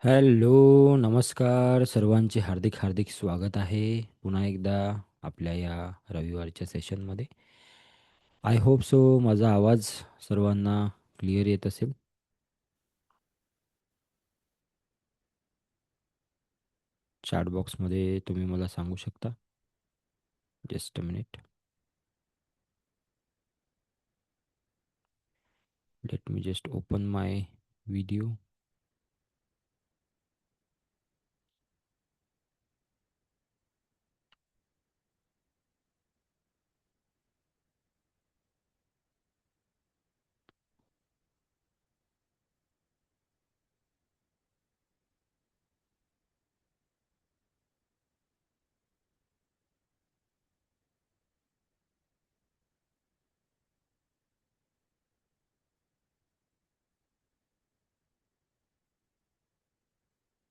Hello, नमस्कार सर्वांचे हार्दिक हार्दिक स्वागत आहे पुन्हा एकदा आपल्या या रविवारच्या सेशनमध्ये. आय होप सो माझा आवाज सर्वांना क्लिअर येत असेल. चॅट बॉक्समध्ये तुम्ही मला सांगू शकता. Just a minute. Let me just open my video.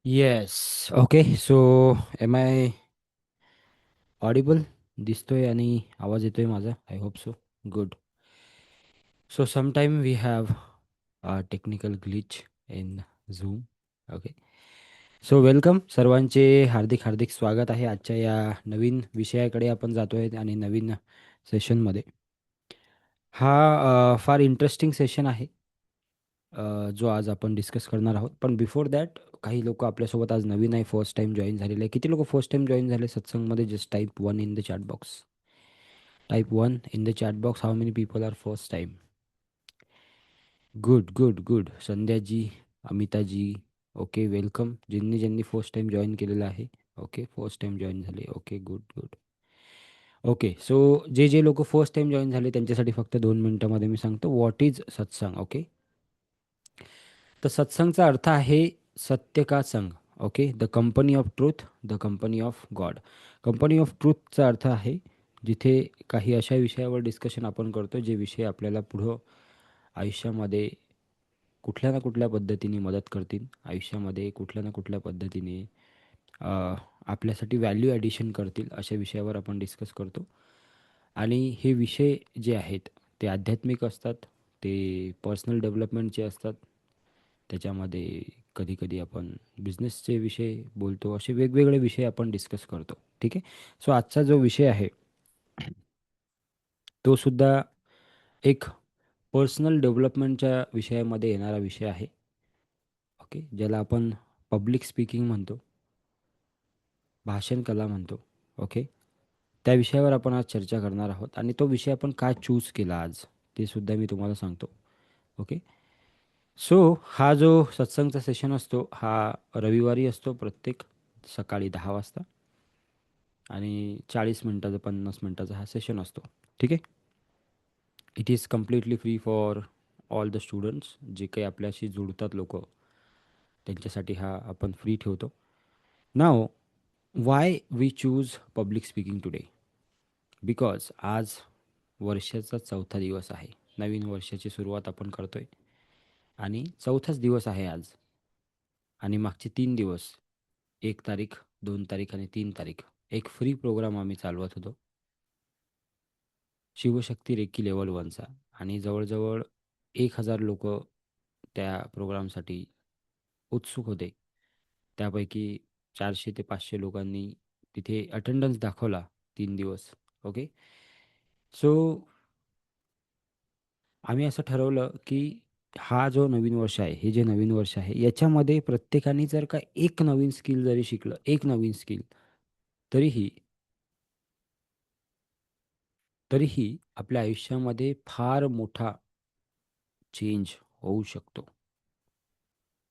Yes. Okay. So am I audible? दिसतोय आणि आवाज येतोय माझा? I hope so. Good. So sometime we have technical glitch in Zoom. Okay. So welcome सर्वांचे हार्दिक हार्दिक स्वागत आहे आजच्या या नवीन विषयाकडे आपण जातो आहे आणि नवीन सेशनमध्ये. हा फार इंटरेस्टिंग सेशन आहे, जो आज आपण डिस्कस करणार आहोत. पण बिफोर दॅट काही लोक आपल्यासोबत आज नवीन आहे, फर्स्ट टाइम जॉईन झालेले आहे. किती लोक फर्स्ट टाइम जॉईन झाले सत्संगमध्ये? Just type one in the chat box. Type one in the chat box. How many people are first time? Good good good. Sandhyaji, Amitaji. Okay, welcome. ज्यांनी ज्यांनी फर्स्ट टाइम जॉईन केलेलं आहे. ओके, फर्स्ट टाइम जॉईन झाले. Okay, good good. Okay. So जे जे लोक first time join झाले त्यांच्यासाठी फक्त 2 मिनिटामध्ये मी सांगतो व्हॉट इज सत्संग. ओके. तर सत्संगचा अर्थ आहे सत्य का संग. Okay. The company of truth, the company of God. Company of ट्रूथचा अर्थ आहे जिथे काही अशा विषयावर डिस्कशन आपण करतो जे विषय आपल्याला पुढं आयुष्यामध्ये कुठल्या ना कुठल्या पद्धतीने मदत करतील, आयुष्यामध्ये कुठल्या ना कुठल्या पद्धतीने अ, आपल्यासाठी व्हॅल्यू ॲडिशन करतील, अशा विषयावर आपण डिस्कस करतो. आणि हे विषय जे आहेत ते आध्यात्मिक असतात, ते पर्सनल डेव्हलपमेंटचे असतात. त्याच्यामध्ये कधी-कधी आपण बिझनेसचे विषय बोलतो. असे वेगवेगळे विषय आपण डिस्कस करतो. ठीक आहे. सो आजचा जो विषय आहे तो सुद्धा एक पर्सनल डेव्हलपमेंटच्या विषयामध्ये येणारा विषय आहे. ओके. ज्याला आपण पब्लिक स्पीकिंग म्हणतो, भाषण कला म्हणतो. ओके. त्या विषयावर आपण आज चर्चा करणार आहोत आणि तो विषय आपण का चूज केला आज ते सुद्धा मी तुम्हाला सांगतो. ओके. सो हा जो सत्संगचा सेशन असतो हा रविवारी असतो, प्रत्येक सकाळी 10 वाजता, आणि 40 मिनटाचा 50 मिनटाचा हा सेशन असतो. ठीक आहे. It is completely free for all the students. जे काही आपल्याशी जुळतात लोक त्यांच्यासाठी हा आपण फ्री ठेवतो. Now why we choose public speaking today? Because आज वर्षाचा चौथा दिवस आहे. नवीन वर्षाची सुरुवात आपण करतोय आणि चौथाच दिवस आहे आज. आणि मागचे 3 दिवस, 1 तारीख, 2 तारीख आणि 3 तारीख, एक फ्री प्रोग्राम आम्ही चालवत होतो, शिवशक्ती रेकी लेवल वनचा. आणि जवळजवळ 1,000 लोक त्या प्रोग्रामसाठी उत्सुक होते. त्यापैकी 400 ते 500 लोकांनी तिथे अटेंडन्स दाखवला 3 दिवस. ओके. सो आम्ही असं ठरवलं की हा जो नवीन वर्ष आहे, हे जे नवीन वर्ष आहे याच्यामध्ये प्रत्येकाने जर का एक नवीन स्किल जरी शिकलं, एक नवीन स्किल, तरीही तरीही आपल्या आयुष्यामध्ये फार मोठा चेंज होऊ शकतो.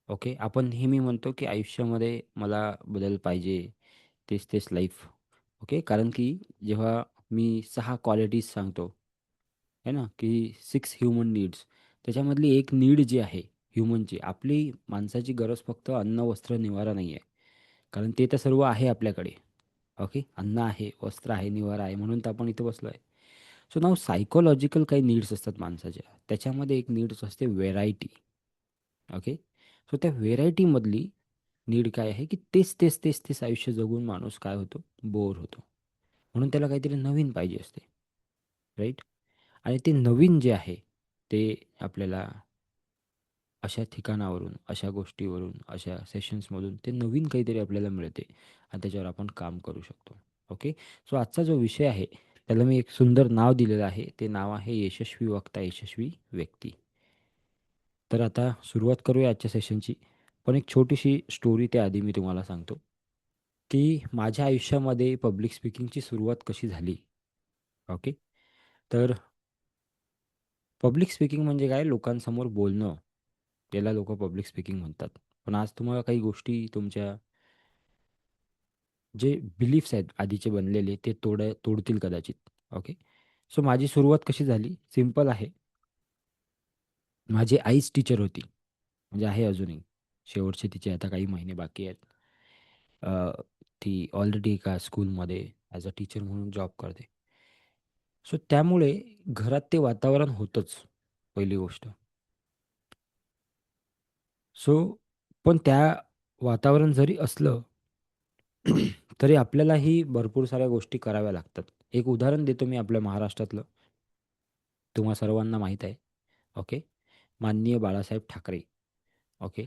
ओके. आपण नेहमी म्हणतो की आयुष्यामध्ये मला बदल पाहिजे, तेच तेच लाईफ. ओके. कारण की जेव्हा मी 6 क्वालिटीज सांगतो, आहे ना, की 6 ह्युमन नीड्स, त्याच्यामधली एक नीड जी आहे ह्युमनची, आपली माणसाची गरज फक्त अन्न, वस्त्र, निवारा नाही आहे. कारण ते तर सर्व आहे आपल्याकडे. ओके. अन्न आहे, वस्त्र आहे, निवारा आहे, म्हणून तर आपण इथे बसलो आहे. सो नाव सायकोलॉजिकल काही नीड्स असतात माणसाच्या. त्याच्यामध्ये एक नीड्स असते व्हेरायटी. ओके. सो त्या व्हेरायटीमधली नीड काय आहे की तेच तेच तेच तेच आयुष्य जगून माणूस काय होतो? बोर होतो. म्हणून त्याला काहीतरी नवीन पाहिजे असते. राईट. आणि ते नवीन जे आहे ते आपल्याला अशा ठिकाणावरून, अशा गोष्टीवरून, अशा सेशन्समधून ते नवीन काहीतरी आपल्याला मिळते आणि त्याच्यावर आपण काम करू शकतो. ओके. सो आजचा जो विषय आहे त्याला मी एक सुंदर नाव दिलेलं आहे. ते नाव आहे यशस्वी वक्ता, यशस्वी व्यक्ती. तर आता सुरुवात करूया आजच्या सेशनची. पण एक छोटीशी स्टोरी त्याआधी मी तुम्हाला सांगतो, की माझ्या आयुष्यामध्ये पब्लिक स्पीकिंगची सुरुवात कशी झाली. ओके. तर पब्लिक स्पीकिंग म्हणजे काय? लोकांसमोर बोलणं. त्याला लोकं पब्लिक स्पीकिंग म्हणतात. पण आज तुम्हाला काही गोष्टी तुमच्या जे बिलीफ्स आहेत आधीचे बनलेले ते तोडतील कदाचित. ओके. सो माझी सुरुवात कशी झाली? सिंपल आहे. माझी आईच टीचर होती. म्हणजे आहे अजूनही. शेवटचे तिचे आता काही महिने बाकी आहेत. अ, ती ऑलरेडी एका स्कूलमध्ये ॲज अ टीचर म्हणून जॉब करते. सो त्यामुळे घरात ते वातावरण होतंच, पहिली गोष्ट. सो पण त्या वातावरण जरी असलं, तरी आपल्यालाही भरपूर साऱ्या गोष्टी कराव्या लागतात. एक उदाहरण देतो मी आपल्या महाराष्ट्रातलं. तुम्हा सर्वांना माहीत आहे. ओके. माननीय बाळासाहेब ठाकरे. ओके.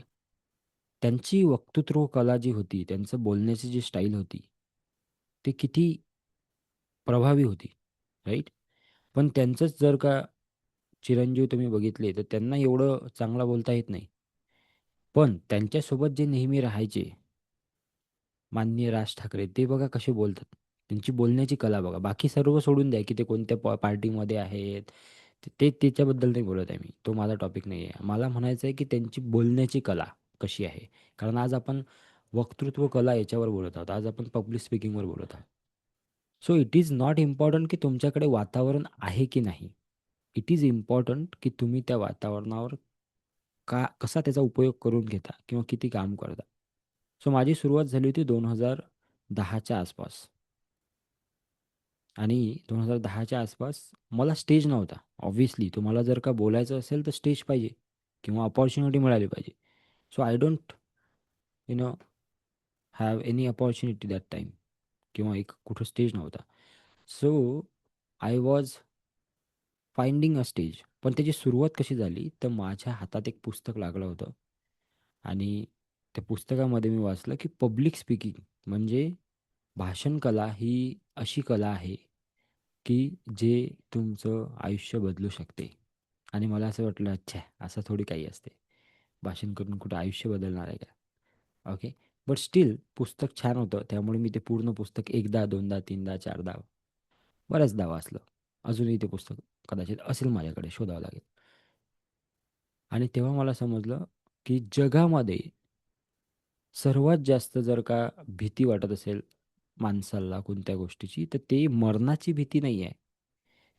त्यांची वक्तृत्व कला जी होती, त्यांचं बोलण्याची जी स्टाईल होती, ती किती प्रभावी होती, राईट? पण त्यांचंच जर का चिरंजीव तुम्ही बघितले, तर त्यांना एवढं चांगलं बोलता येत नाही. पण त्यांच्यासोबत जे नेहमी राहायचे, माननीय राज ठाकरे, ते बघा कसे बोलतात. त्यांची बोलण्याची कला बघा. बाकी सर्व सोडून द्या, की ते कोणत्या पार्टीमध्ये आहेत. ते त्याच्याबद्दल नाही बोलत आहे मी. तो माझा टॉपिक नाही आहे. मला म्हणायचं आहे, की त्यांची बोलण्याची कला कशी आहे. कारण आज आपण वक्तृत्व कला याच्यावर बोलत आहोत. आज आपण पब्लिक स्पीकिंगवर बोलत आहोत. So it is not important की तुमच्याकडे वातावरण आहे की नाही. इट इज इम्पॉर्टंट की तुम्ही त्या वातावरणावर कसा त्याचा उपयोग करून घेता किंवा किती काम करता. सो माझी सुरुवात झाली होती 2010च्या आसपास. आणि 2010च्या आसपास मला स्टेज नव्हता. ऑब्व्हियसली तुम्हाला जर का बोलायचं असेल तर स्टेज पाहिजे किंवा अपॉर्च्युनिटी मिळाली पाहिजे. So I don't you know have any opportunity that time किंवा एक कुठं स्टेज नव्हता. So I was finding a stage. पण त्याची सुरुवात कशी झाली, तर माझ्या हातात एक पुस्तक लागलं होतं आणि त्या पुस्तकामध्ये मी वाचलं, की पब्लिक स्पीकिंग म्हणजे भाषण कला ही अशी कला आहे, की जे तुमचं आयुष्य बदलू शकते. आणि मला असं वाटलं, अच्छा असं थोडी काही असते. भाषण करून कुठं आयुष्य बदलणार आहे का? ओके. बट स्टील पुस्तक छान होतं. त्यामुळे मी ते पूर्ण पुस्तक एकदा, दोनदा, तीनदा, चारदा बऱ्याचदा वाचलं. अजूनही ते पुस्तक कदाचित असेल माझ्याकडे, शोधावं लागेल. आणि तेव्हा मला समजलं, की जगामध्ये सर्वात जास्त जर का भीती वाटत असेल माणसाला कोणत्या गोष्टीची, तर ते मरणाची भीती नाही आहे.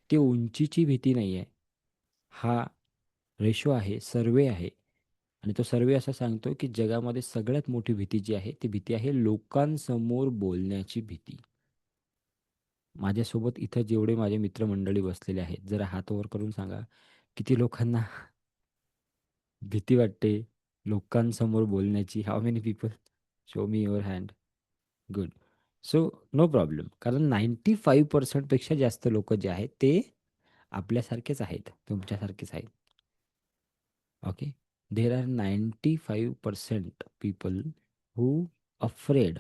ते उंचीची भीती नाही आहे. हा रेशो आहे, सर्व्हे आहे. आणि तो सर्व्हे असा सांगतो, की जगामध्ये सगळ्यात मोठी भीती जी आहे, ती भीती आहे लोकांसमोर बोलण्याची भीती. माझ्यासोबत इथं जेवढे माझे मित्रमंडळी बसलेले आहेत, जरा हात वर करून सांगा, किती लोकांना भीती वाटते लोकांसमोर बोलण्याची? How many people? Show me your hand. Good. So no problem. कारण 95% पेक्षा जास्त लोकं जे आहेत ते आपल्यासारखेच आहेत, तुमच्यासारखेच आहेत. Okay. There are 95% people who afraid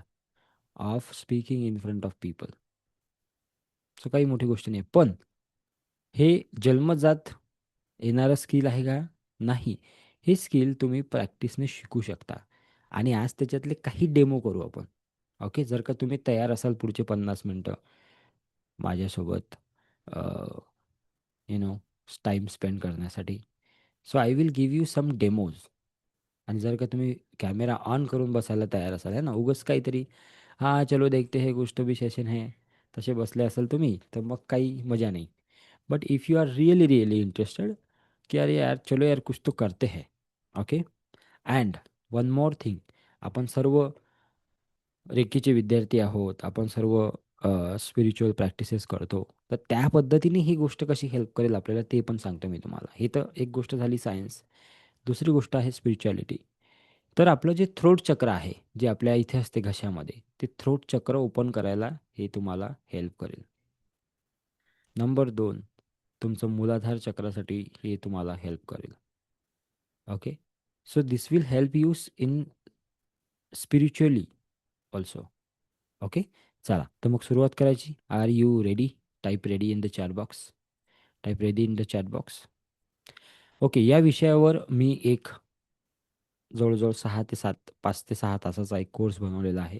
of speaking in front of people. So काही मोठी गोष्ट नाही. पण हे जन्मजात येणारं स्किल आहे का? नाही. हे स्किल तुम्ही प्रॅक्टिसने शिकू शकता. आणि आज त्याच्यातले काही डेमो करू आपण. ओके. जर का तुम्ही तयार असाल पुढचे 50 मिनिटं माझ्यासोबत यू नो टाईम स्पेंड करण्यासाठी. So I will give you some demos. आणि जर का तुम्ही कॅमेरा ऑन करून बसायला तयार असाल है ना, उगाच काहीतरी हां, चलो देखते है कुछ तो भी सेशन है, तसे बसले असाल तुम्ही, तर मग काही मजा नाही. But if you are really really interested की अरे यार चलो यार कुछ तो करते हैं. Okay. And one more thing. आपण सर्व रेकीचे विद्यार्थी आहोत. आपण सर्व स्पिरिच्युअल प्रॅक्टिसेस करतो. तर त्या पद्धतीने ही गोष्ट कशी हेल्प करेल आपल्याला ते पण सांगतो मी तुम्हाला. ही तर एक गोष्ट झाली सायन्स. दुसरी गोष्ट आहे स्पिरिच्युअलिटी. तर आपलं जे थ्रोट चक्र आहे, जे आपल्या इथे असते घशामध्ये, ते थ्रोट चक्र ओपन करायला हे तुम्हाला हेल्प करेल. नंबर 2, तुमचं मूलाधार चक्रासाठी हे तुम्हाला हेल्प करेल. Okay. So this will help you in spiritually also. Okay. चला तर मग सुरुवात करायची. Are you ready? Type ready in the chat box. Type ready in the chat box. Okay. या विषयावर मी एक जवळजवळ 6 ते 7, 5 ते 6 तासाचा एक कोर्स बनवलेला आहे.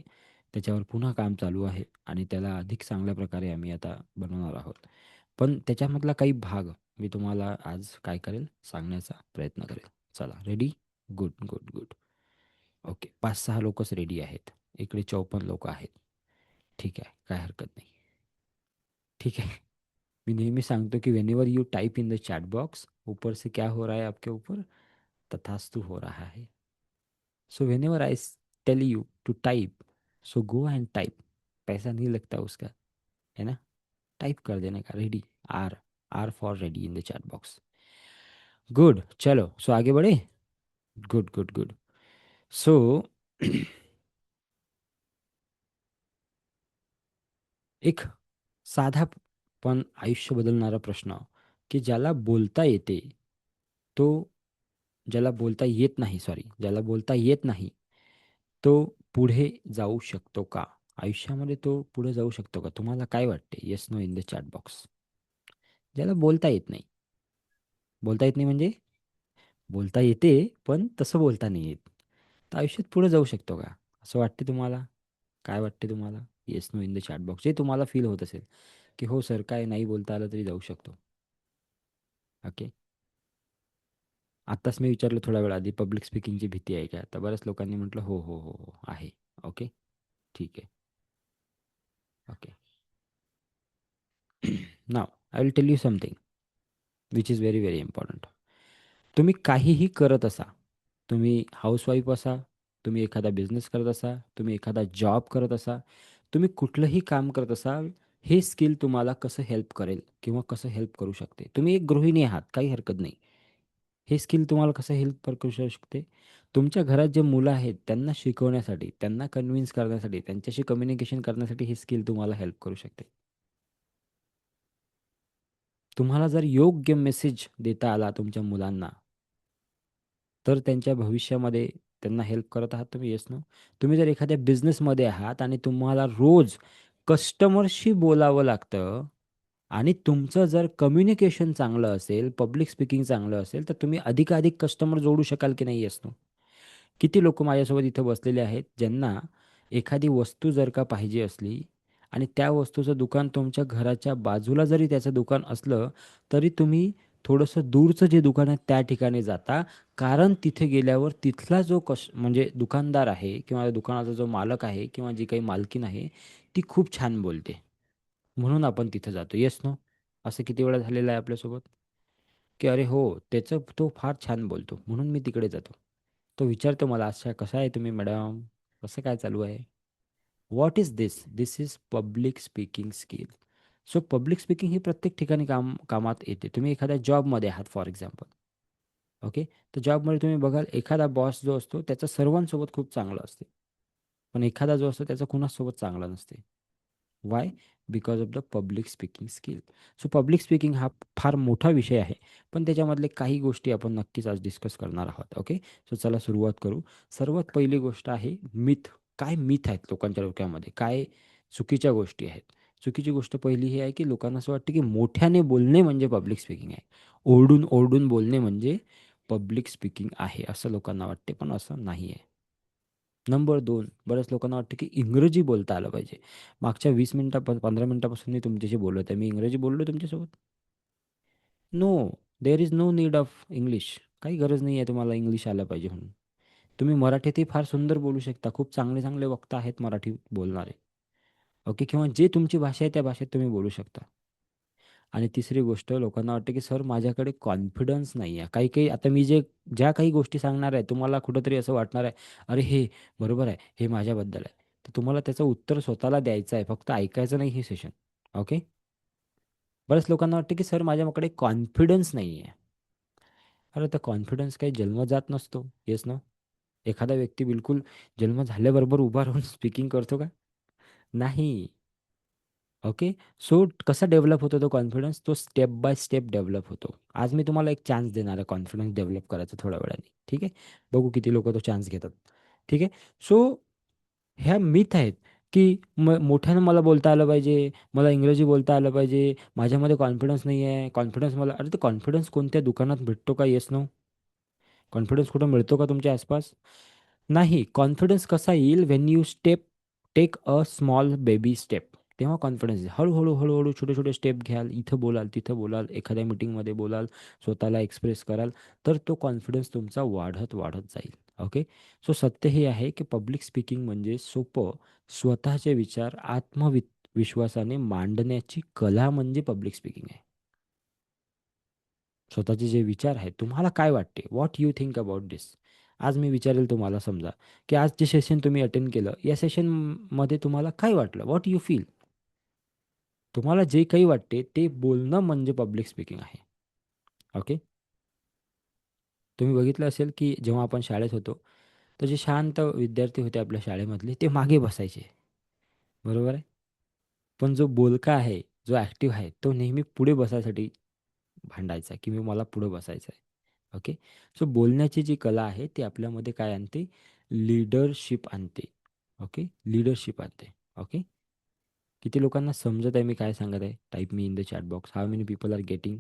त्याच्यावर पुन्हा काम चालू आहे आणि त्याला अधिक चांगल्या प्रकारे आम्ही आता बनवणार आहोत. पण त्याच्यामधला काही भाग मी तुम्हाला आज काय करेल सांगण्याचा प्रयत्न करेल. चला ready? Good, good, good. Okay. 5-6 लोकच रेडी आहेत. इकडे 54 लोक आहेत. ठीक आहे. काय हरकत नाही. ठीक है. मैं नेहमी सांगतो की whenever you type in the chat box, ऊपर से क्या हो रहा है आपके ऊपर? तथास्तु हो रहा है. So whenever I tell you to type, so go and type. पैसा नहीं लगता उसका, है ना? टाइप कर देने का. Ready. R. R for ready in the chat box. Good. चलो सो आगे बढ़े. Good, good, good. सो एक साधा पण आयुष्य बदलणारा प्रश्न, की ज्याला बोलता येते तो, ज्याला बोलता येत नाही, सॉरी, ज्याला बोलता येत नाही तो पुढे जाऊ शकतो का? आयुष्यामध्ये तो पुढे जाऊ शकतो का? तुम्हाला काय वाटते? Yes no in the chat box. ज्याला बोलता येत नाही. बोलता येत नाही म्हणजे बोलता येते पण तसं बोलता नाही येत. तर आयुष्यात पुढे जाऊ शकतो का? असं वाटते तुम्हाला? काय वाटते तुम्हाला? Yes no in the chat box. जे तुम्हाला फील होत असेल की हो सर, काय नाही बोलता आलं तरी जाऊ शकतो. ओके. आत्ताच मी विचारलं थोडा वेळ आधी, पब्लिक स्पीकिंगची भीती आहे का? तर बऱ्याच लोकांनी म्हटलं हो, हो, हो, हो आहे. ओके. ठीक आहे. Okay. Now I will tell you something which is very very important. तुम्ही काहीही करत असा, तुम्ही हाऊसवाईफ असा, तुम्ही एखादा बिझनेस करत असा, तुम्ही एखादा जॉब करत असा, तुम्ही कुठलंही काम करत असाल, हे स्किल तुम्हाला कसं हेल्प करेल किंवा कसं हेल्प करू शकते. तुम्ही एक गृहिणी आहात, काही हरकत नाही. हे स्किल तुम्हाला कसं हेल्प करू शकते? तुमच्या घरात जे मुलं आहेत त्यांना शिकवण्यासाठी, त्यांना कन्व्हिन्स करण्यासाठी, त्यांच्याशी कम्युनिकेशन करण्यासाठी हे स्किल तुम्हाला हेल्प करू शकते. तुम्हाला जर योग्य मेसेज देता आला तुमच्या मुलांना, तर त्यांच्या भविष्यामध्ये त्यांना हेल्प करत आहात तुम्ही, येस नो. तुम्ही जर एखाद्या बिझनेसमध्ये आहात आणि तुम्हाला रोज कस्टमरशी बोलावं लागतं आणि तुमचं जर कम्युनिकेशन चांगलं असेल, पब्लिक स्पीकिंग चांगलं असेल, तर तुम्ही अधिकाधिक कस्टमर जोडू शकाल की नाही, येस नो. किती लोक माझ्यासोबत इथं बसलेले आहेत ज्यांना एखादी वस्तू जर का पाहिजे असली आणि त्या वस्तूचं दुकान तुमच्या घराच्या बाजूला जरी त्याचं दुकान असलं, तरी तुम्ही थोडंसं दूरचं जे दुकान आहे त्या ठिकाणी जाता. कारण तिथे गेल्यावर तिथला जो म्हणजे दुकानदार आहे किंवा दुकानाचा जो मालक आहे किंवा जी काही मालकीन आहे ती खूप छान बोलते. म्हणून आपण तिथं जातो. Yes no? असं किती वेळा झालेलं आहे आपल्यासोबत? की अरे हो, त्याचं तो फार छान बोलतो म्हणून मी तिकडे जातो. तो विचारतो मला, "अच्छा कसा आहे तुम्ही मॅडम? कसं काय चालू आहे?" What is this? This is public speaking skill. So public speaking ही प्रत्येक ठिकाणी कामात येते. तुम्ही एखाद्या जॉबमध्ये आहात फॉर एक्झाम्पल. ओके. तर जॉबमध्ये तुम्ही बघाल एखादा बॉस जो असतो त्याचं सर्वांसोबत खूप चांगलं असते. पण एखादा जो असतो त्याचा कुणासोबत चांगला नसते. Y? Because of the public speaking skill. So public speaking हा फार मोठा विषय आहे. पण त्याच्यामधले काही गोष्टी आपण नक्कीच आज डिस्कस करणार आहोत. ओके. सो चला सुरुवात करू. सर्वात पहिली गोष्ट आहे मिथ. काय मिथ आहेत लोकांच्या डोक्यामध्ये? काय चुकीच्या गोष्टी आहेत? चुकीची गोष्ट पहिली ही आहे की लोकांना असं वाटतं की मोठ्याने बोलणे म्हणजे पब्लिक स्पीकिंग आहे. ओरडून ओरडून बोलणे म्हणजे पब्लिक स्पीकिंग आहे, असं लोकांना वाटते, पण असं नाही आहे. नंबर 2, बऱ्याच लोकांना वाटतं की इंग्रजी बोलता आलं पाहिजे. मागच्या 20 मिनिटा 15 मिनिटापासून मी तुमच्याशी बोलत आहे. मी इंग्रजी बोललो तुमच्यासोबत? No, there is no need of English. काही गरज नाही आहे तुम्हाला इंग्लिश आलं पाहिजे म्हणून. तुम्ही मराठीतही फार सुंदर बोलू शकता. खूप चांगले चांगले वक्ता आहेत मराठी बोलणारे. ओके. किंवा जे तुमची भाषा आहे त्या भाषेत तुम्ही बोलू शकता. आणि तिसरी गोष्ट, लोकांना वाटतं की सर माझ्याकडे कॉन्फिडन्स नाही आहे. काही काही आता मी ज्या काही गोष्टी सांगणार आहे तुम्हाला कुठंतरी असं वाटणार आहे, अरे हे बरोबर आहे, हे माझ्याबद्दल आहे. तर तुम्हाला त्याचं उत्तर स्वतःला द्यायचं आहे, फक्त ऐकायचं नाही हे सेशन. ओके. बऱ्याच लोकांना वाटतं की सर माझ्याकडे कॉन्फिडन्स नाही आहे. अरे तर कॉन्फिडन्स काही जन्मजात नसतो, येस ना. एखादा व्यक्ती बिलकुल जन्म झाल्याबरोबर उभा राहून स्पीकिंग करतो का? नाही. ओके. सो कसा डेव्हलप होतो तो कॉन्फिडन्स? तो स्टेप बाय स्टेप डेव्हलप होतो. आज मी तुम्हाला एक चान्स देणार आहे कॉन्फिडन्स डेव्हलप करायचा थोड्या वेळाने. ठीक आहे. बघू किती लोक तो चान्स घेतात. ठीक आहे. सो ह्या मिथ आहेत, की मोठ्यानं मला बोलता आलं पाहिजे, मला इंग्रजी बोलता आलं पाहिजे, माझ्यामध्ये कॉन्फिडन्स नाही आहे, कॉन्फिडन्स मला, अरे ते कॉन्फिडन्स कोणत्या दुकानात भेटतो का? Yes no? कॉन्फिडन्स कुठं मिळतो का तुमच्या आसपास? नाही. कॉन्फिडन्स कसा येईल? When you take a small baby step. तेव्हा कॉन्फिडन्स येईल. हळूहळू हळूहळू छोटे छोटे स्टेप घ्याल, इथं बोलाल, तिथं बोलाल, एखाद्या मीटिंगमध्ये बोलाल, स्वतःला एक्सप्रेस कराल, तर तो कॉन्फिडन्स तुमचा वाढत वाढत जाईल. ओके. सो सत्य हे आहे की पब्लिक स्पीकिंग म्हणजे सोपं, स्वतःचे विचार विश्वासाने मांडण्याची कला म्हणजे पब्लिक स्पीकिंग आहे. स्वतःचे जे विचार आहेत, तुम्हाला काय वाटते, व्हॉट यू थिंक अबाउट दिस? आज मी विचारेल तुम्हाला, समजा की आज जे सेशन तुम्ही अटेंड केलं, या सेशनमध्ये तुम्हाला काय वाटलं, व्हॉट यू फील? तुम्हाला जे काही वाटते ते बोलणं म्हणजे पब्लिक स्पीकिंग आहे. ओके. तुम्ही बघितलं असेल की जेव्हा आपण शाळेत होतो, तर जे शांत विद्यार्थी होते आपल्या शाळेमधले, ते मागे बसायचे. बरोबर आहे. पण जो बोलका आहे, जो ॲक्टिव्ह आहे, तो नेहमी पुढे बसायसाठी भांडायचा, की मला पुढे बसायचं आहे. ओके. सो बोलण्याची जी कला आहे ती आपल्यामध्ये काय आणते? लीडरशिप आणते. ओके. लीडरशिप आणते. ओके. किती लोकांना समजत आहे मी काय सांगत आहे? Type me in the chat box, how many people are getting?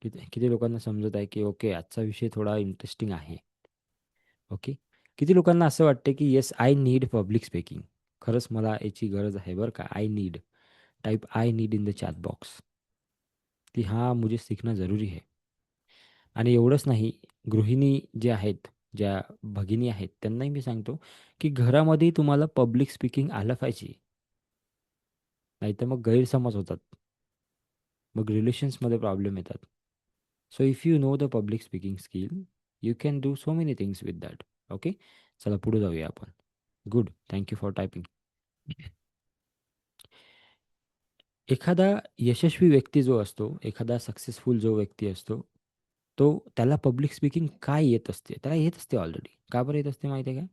किती किती लोकांना समजत आहे की ओके, आजचा विषय थोडा इंटरेस्टिंग आहे? ओके. किती लोकांना असं वाटतं की yes, I need public speaking? खरंच मला याची गरज आहे बरं का, I need. Type I need in the chat box, की हाँ मुझे सीखना ज़रूरी है. आणि एवढंच नाही, गृहिणी जे आहेत, ज्या भगिनी आहेत, त्यांनाही मी सांगतो की घरामध्ये तुम्हाला पब्लिक स्पीकिंग आलं पाहिजे. नाहीतर मग गैरसमज होतात, मग रिलेशन्समध्ये प्रॉब्लेम येतात. So if you know the public speaking skill, you can do so many things with that. Okay. चला पुढे जाऊया आपण. गुड. Thank you for typing. एखादा यशस्वी व्यक्ती जो असतो, एखादा सक्सेसफुल जो व्यक्ती असतो, तो त्याला पब्लिक स्पीकिंग काय येत असते? त्याला येत असते ऑलरेडी. का बरं येत असते माहिती आहे का?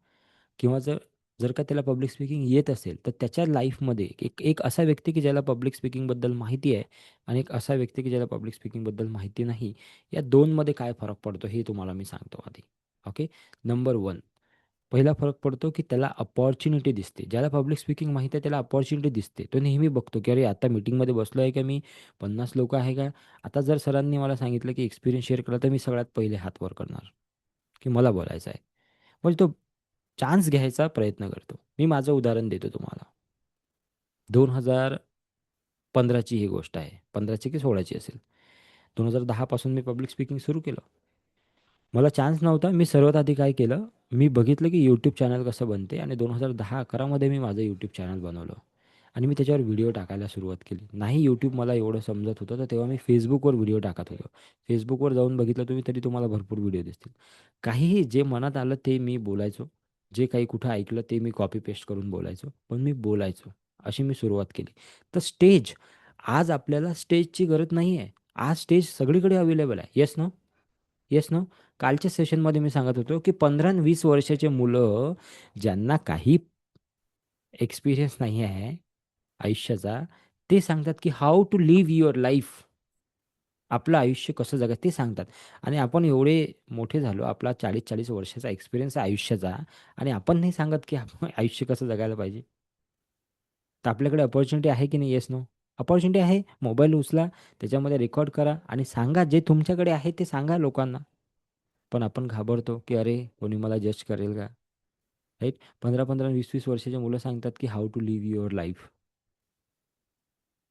किंवा जर जर का त्याला पब्लिक स्पीकिंग येत असेल, तर त्याच्या लाईफमध्ये एक एक असा व्यक्ती की ज्याला पब्लिक स्पीकिंगबद्दल माहिती आहे आणि एक असा व्यक्ती की ज्याला पब्लिक स्पीकिंगबद्दल माहिती नाही. या 2मध्ये काय फरक पडतो हे तुम्हाला मी सांगतो आधी. ओके. नंबर 1, पहिला फरक पडतो की त्याला अपॉर्च्युनिटी दिसते. ज्याला पब्लिक स्पीकिंग माहीत आहे त्याला अपॉर्च्युनिटी दिसते. तो नेहमी बघतो की अरे आता मीटिंगमध्ये बसलो आहे का मी? 50 लोकं आहे का? आता जर सरांनी मला सांगितलं की एक्सपिरियन्स शेअर करा, तर मी सगळ्यात पहिले हात वर करणार, की मला बोलायचं आहे. म्हणजे तो चान्स घ्यायचा प्रयत्न करतो. मी माझं उदाहरण देतो तुम्हाला. 2015ची ही गोष्ट आहे. 15ची की 16ची असेल. 2010 पासून मी पब्लिक स्पीकिंग सुरू केलं. मला चान्स नव्हता. मी सर्वात आधी काय केलं, मी बघितलं की यूट्यूब चॅनल कसं बनते आणि 2010-11 मध्ये मी माझं यूट्यूब चॅनल बनवलं आणि मी त्याच्यावर व्हिडिओ टाकायला सुरुवात केली. नाही यूट्यूब मला एवढं समजत होतं, तर तेव्हा मी Facebookवर व्हिडिओ टाकत होतो. Facebookवर जाऊन बघितलं तुम्ही तरी तुम्हाला भरपूर व्हिडिओ दिसतील. काहीही जे मनात आलं ते मी बोलायचो. जे काही कुठं ऐकलं ते मी कॉपी पेस्ट करून बोलायचो. पण मी बोलायचो. अशी मी सुरुवात केली. तर स्टेज, आज आपल्याला स्टेजची गरज नाही आहे. आज स्टेज सगळीकडे अवेलेबल आहे. Yes no? Yes no? कालच्या सेशनमध्ये मी सांगत होतो, की 15 आणि 20 वर्षाचे मुलं ज्यांना काही एक्सपिरियन्स नाही आहे आयुष्याचा, ते सांगतात, की how to live your life. आपलं आयुष्य कसं जगायचं ते सांगतात. आणि आपण एवढे मोठे झालो, आपला 40-40 वर्षाचा एक्सपिरियन्स आहे आयुष्याचा आणि आपण नाही सांगत, की आपण आयुष्य कसं जगायला पाहिजे. तर आपल्याकडे अपॉर्च्युनिटी आहे की नाही? Yes no? अपॉर्च्युनिटी आहे. मोबाईल उचला, त्याच्यामध्ये रेकॉर्ड करा आणि सांगा, जे तुमच्याकडे आहे ते सांगा लोकांना. पण आपण घाबरतो, की अरे कोणी मला जज करेल का? राईट? 15-15, 20-20 वर्षाची मुलं सांगतात, की how to live your life.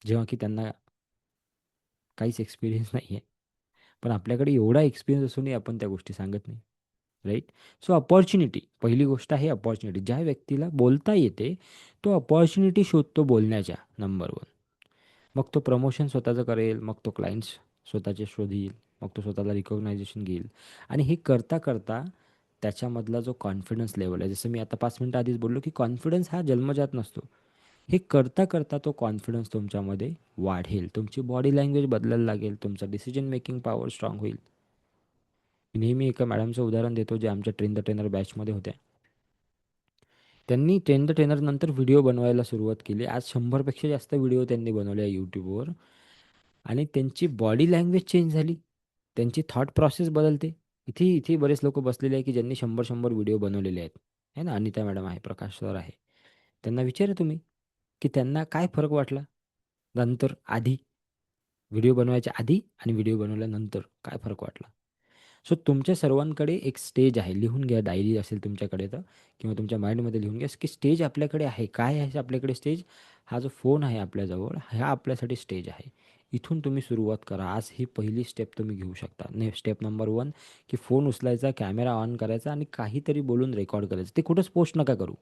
जेव्हा की त्यांना काहीच एक्सपिरियन्स नाही आहे. पण आपल्याकडे एवढा एक्सपिरियन्स असूनही आपण त्या गोष्टी सांगत नाही. राईट? सो अपॉर्च्युनिटी, पहिली गोष्ट आहे अपॉर्च्युनिटी. ज्या व्यक्तीला बोलता येते, तो अपॉर्च्युनिटी शोधतो बोलण्याच्या, नंबर 1. मग तो प्रमोशन स्वतःचं करेल, मग तो क्लायंट्स स्वतःचे शोधील, मग तो स्वतःला रिकॉग्नायझेशन घेईल आणि हे करता-करता त्याच्यामधला जो कॉन्फिडन्स लेव्हल आहे, जसं मी आता 5 मिनिटं आधीच बोललो, की कॉन्फिडन्स हा जन्मजात नसतो. हे करता-करता तो कॉन्फिडन्स तुमच्यामध्ये वाढेल. तुमची बॉडी लँग्वेज बदलायला लागेल. तुमचा डिसिजन मेकिंग पॉवर स्ट्राँग होईल. मी नेहमी एका मॅडमचं उदाहरण देतो, जे आमच्या ट्रेन द ट्रेनर बॅचमध्ये होत्या. त्यांनी ट्रेन द ट्रेनर नंतर व्हिडिओ बनवायला सुरुवात केली. आज 100पेक्षा जास्त व्हिडिओ त्यांनी बनवले आहे यूट्यूबवर. आणि त्यांची बॉडी लँग्वेज चेंज झाली. त्यांची थॉट प्रोसेस बदलते. इथे इथे बरेच लोक बसलेले आहे की ज्यांनी 100-100 व्हिडिओ बनवलेले आहेत. है ना? अनिता मॅडम आहे, प्रकाश सर आहे. त्यांना विचारा तुम्ही की त्यांना काय फरक वाटला नंतर, आधी, व्हिडिओ बनवायच्या आधी आणि व्हिडिओ बनवल्यानंतर काय फरक वाटला. सो तुमच्या सर्वांकडे एक स्टेज आहे. लिहून घ्या, डायरी असेल तुमच्याकडे तर, किंवा तुमच्या माइंडमध्ये लिहून घ्या की स्टेज आपल्याकडे आहे. काय आहे आपल्याकडे स्टेज? हा जो फोन आहे आपल्याजवळ, हा आपल्यासाठी स्टेज आहे. इथून तुम्ही सुरुवात करा. आज ही पहिली स्टेप तुम्ही घेऊ शकता. स्टेप नंबर 1, की फोन उचलायचा, कॅमेरा ऑन करायचा आणि काहीतरी बोलून रेकॉर्ड करायचं. ते कुठंच पोस्ट नका करू.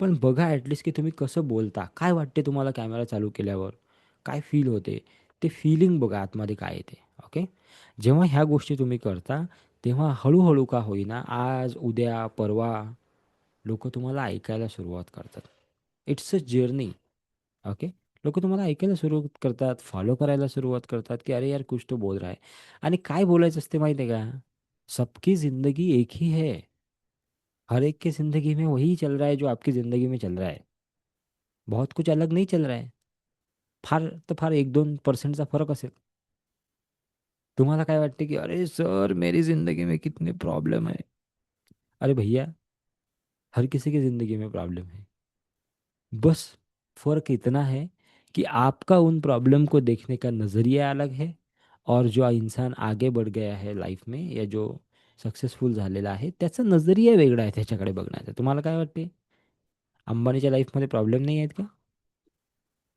पण बघा ॲटलिस्ट की तुम्ही कसं बोलता, काय वाटते तुम्हाला कॅमेरा चालू केल्यावर, काय फील होते, ते फीलिंग बघा आतमध्ये काय येते. ओके. जेव्हा ह्या गोष्टी तुम्ही करता, तेव्हा हळूहळू का होईना, आज, उद्या, परवा लोक तुम्हाला ऐकायला सुरुवात करतात. It's a journey. ओके. लोक तुम्हाला ऐकायला सुरुवात करतात, फॉलो करायला सुरुवात करतात की अरे यार कुछ तो बोल रहा है. आणि काय बोलायचं असते माहिती आहे का? सबकी जिंदगी एक ही है. हर एक की जिंदगी में वही चल रहा है जो आपकी जिंदगी में चल रहा है. बहुत कुछ अलग नहीं चल रहा है. फार तर फार 1-2% फरक असेल. तुम्हाला काय वाटते की अरे सर मेरी जिंदगी में कितने प्रॉब्लम है. अरे भैया, हर किसी की जिंदगी में प्रॉब्लम है. बस फर्क इतना है कि आपका उन प्रॉब्लम को देखने का नज़रिया अलग है, और जो इंसान आगे बढ़ गया है लाईफ में, या जो सक्सेसफुल झालेला आहे त्याचा नजरिया वेगळा आहे त्याच्याकडे बघण्याचा. तुम्हाला काय वाटते? अंबानीच्या लाईफमध्ये प्रॉब्लेम नाही आहेत का?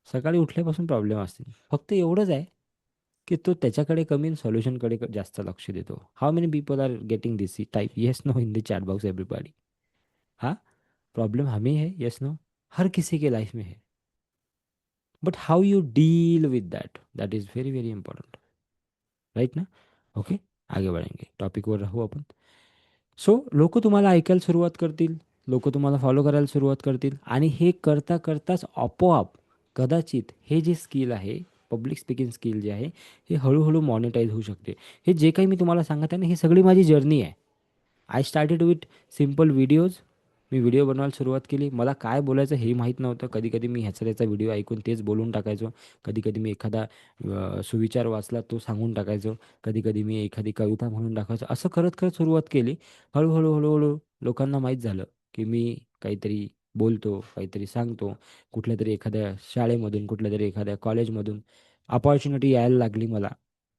सकाळी उठल्यापासून प्रॉब्लेम असतील. फक्त एवढंच आहे की तो त्याच्याकडे कमी आणि सोल्युशनकडे जास्त लक्ष देतो. How many people are getting this type yes no in the chat box everybody. हाँ, प्रॉब्लम हमें है, यस नो, हर किसी के लाइफ में है. But how you deal with that is very very important. Right ना? ओके. आगे बढ़ेंगे, टॉपिकवर राहू आपण. सो लोक तुम्हाला ऐकायला सुरुवात करतील, लोक तुम्हाला फॉलो करायला सुरुवात करतील, आणि हे करता करताच आपोआप कदाचित हे जे स्किल आहे, पब्लिक स्पीकिंग स्किल जे आहे, हे हळूहळू मॉनिटाईज होऊ शकते. हे जे काही मी तुम्हाला सांगत आहे ना, ही सगळी माझी जर्नी आहे. I started with simple videos. Me video बनवायला सुरुवात केली. मला काय बोलायचं हे माहीत नव्हतं. कधी कधी मी ह्याचा त्याचा व्हिडिओ ऐकून तेच बोलून टाकायचो. कधी कधी मी एखादा सुविचार वाचला तो सांगून टाकायचो. कधी कधी मी एखादी कविता म्हणून टाकायचो. असं करत करत सुरुवात केली. हळूहळू हळूहळू लोकांना माहीत झालं की मी काहीतरी बोलतो, काहीतरी सांगतो. कुठल्या तरी एखाद्या शाळेमधून, कुठल्या तरी एखाद्या कॉलेजमधून अपॉर्च्युनिटी यायला लागली मला,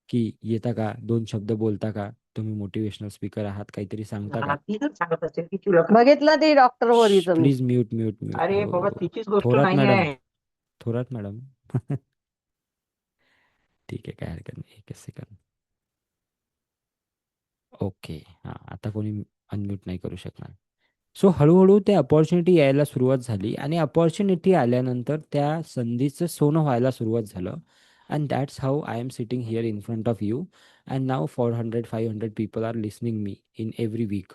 की येता का, 2 शब्द बोलता का, तुम्ही मोटिवेशनल स्पीकर आहात, काहीतरी सांगता का. हा तीच सांगत असेल की तुला बघितलं ते डॉक्टर वरीच मी. Please mute mute mute. अरे बाबा हो. तिचीच गोष्ट थोरात नाही मॅडम, आहे. थोरात मॅडम. ठीक आहे, काय हरकत नाही, एकच सेकंद. ओके. हां, आता कोणी अनम्यूट नाही करू शकणार. सो हळूहळू त्या अपॉर्च्युनिटी यायला सुरुवात झाली, आणि अपॉर्च्युनिटी आल्यानंतर त्या संधीचं सोनं व्हायला सुरुवात झालं. And that's how I am sitting here in front of you. And now 400-500 people are listening me in every week.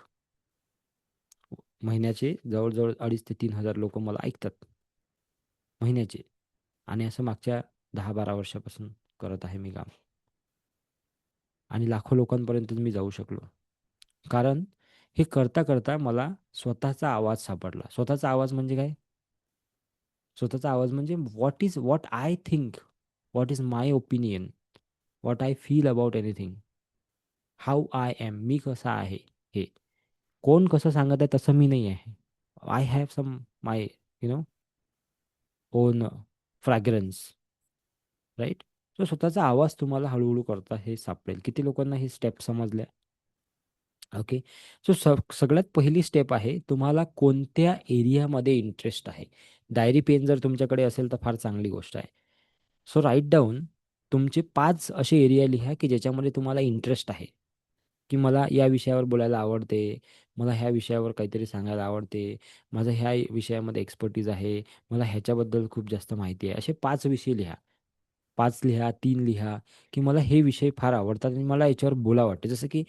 महिन्याचे जवळजवळ 2,500 ते 3,000 लोक मला ऐकतात महिन्याचे. आणि असं मागच्या 10-12 वर्षापासून करत आहे मी काम. आणि लाखो लोकांपर्यंत मी जाऊ शकलो. कारण हे करता करता मला स्वतःचा आवाज सापडला. स्वतःचा आवाज म्हणजे काय? स्वतःचा आवाज म्हणजे what I think, what is my opinion, what I feel about anything, how I am, मी कसा आहे हे. कोण कसं सांगत आहे तसं मी नाही आहे. I have some my no own fragrance. Right. So स्वतःचा आवाज तुम्हाला हळूहळू करता हे सापडेल. किती लोकांना ही स्टेप समजल्या? ओके. सो सगळ्यात पहिली स्टेप आहे, तुम्हाला कोणत्या एरियामध्ये इंटरेस्ट आहे. डायरी पेन जर तुमच्याकडे असेल तर फार चांगली गोष्ट आहे. सो राईट डाऊन तुमचे 5 असे एरिया लिहा की ज्याच्यामध्ये तुम्हाला इंटरेस्ट आहे. की मला या विषयावर बोलायला आवडते, मला ह्या विषयावर काहीतरी सांगायला आवडते, माझं ह्या विषयामध्ये एक्सपर्टीज आहे, मला ह्याच्याबद्दल खूप जास्त माहिती आहे. असे 5 विषय लिहा. 5 लिहा, 3 लिहा, की मला हे विषय फार आवडतात आणि मला याच्यावर बोला वाटते. जसं की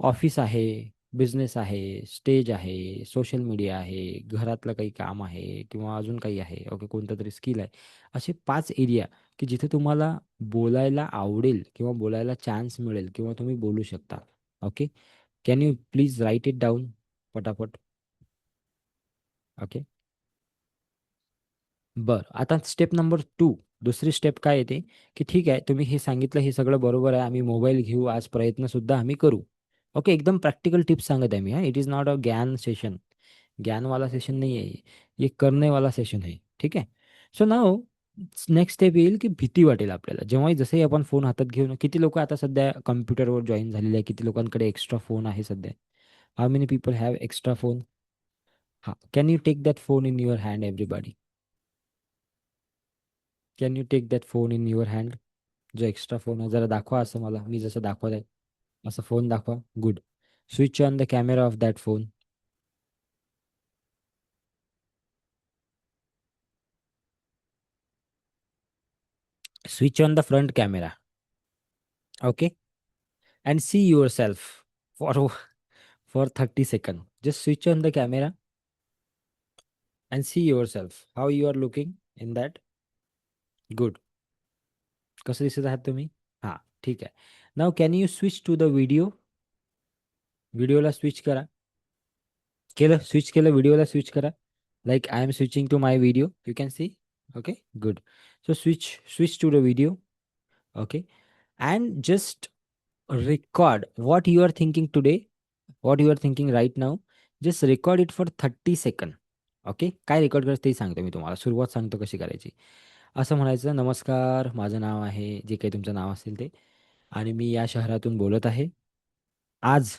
ऑफिस आहे, बिझनेस आहे, स्टेज आहे, सोशल मीडिया आहे, घरातलं काही काम आहे, किंवा अजून काही आहे. ओके, कोणतं तरी स्किल आहे. असे 5 एरिया की जिथे तुम्हाला बोलायला आवडेल, किंवा बोलायला चान्स मिळेल, किंवा तुम्ही बोलू शकता. Okay. Can you please write it down पटापट? ओके. बरं, आता स्टेप नंबर 2. दुसरी स्टेप काय येते, की ठीक आहे तुम्ही हे सांगितलं हे सगळं बरोबर आहे. आम्ही मोबाईल घेऊ, आज प्रयत्नसुद्धा आम्ही करू. ओके, एकदम प्रॅक्टिकल टिप्स सांगत आहे मी हां. इट इज नॉट अ ज्ञान सेशन. ज्ञानवाला सेशन नाही आहे. ये करनेवाला सेशन आहे. ठीक आहे. सो नाऊ नेक्स्ट स्टेप येईल, की भीती वाटेल आपल्याला. जेव्हाही जसंही आपण फोन हातात घेऊन किती लोकं आता सध्या कॉम्प्युटरवर जॉइन झालेले आहे. किती लोकांकडे एक्स्ट्रा फोन आहे सध्या. How many people have extra phone? हां. Can you take that phone in your hand everybody? Can you take that phone in your hand? जो एक्स्ट्रा फोन आहे जरा दाखवा असं मला. मी जसं दाखवत आहे असं फोन दाखवा. Good. Switch on the camera off that phone. Switch on the front camera. Okay. And see yourself for for 30 seconds. Just switch on the camera and see yourself. How you are looking in that. Good. कसं दिसत आहात तुम्ही? हां, ठीक आहे. Now can you switch to the video? व्हिडिओला switch करा. केलं, स्विच केलं, व्हिडिओला स्विच करा. Like I am switching to my video. You can see. Okay, good. So switch switch to the video. Okay. And just record what you are thinking today, what you are thinking right now. Just record it for 30 second. Okay. काय record करायचं ते सांगतो मी तुम्हाला. सुरुवात सांगतो कशी करायची. असं म्हणायचं, नमस्कार, माझं नाव आहे, जे काही तुमचं नाव असेल ते, आणि मी या शहरातून बोलत आहे. आज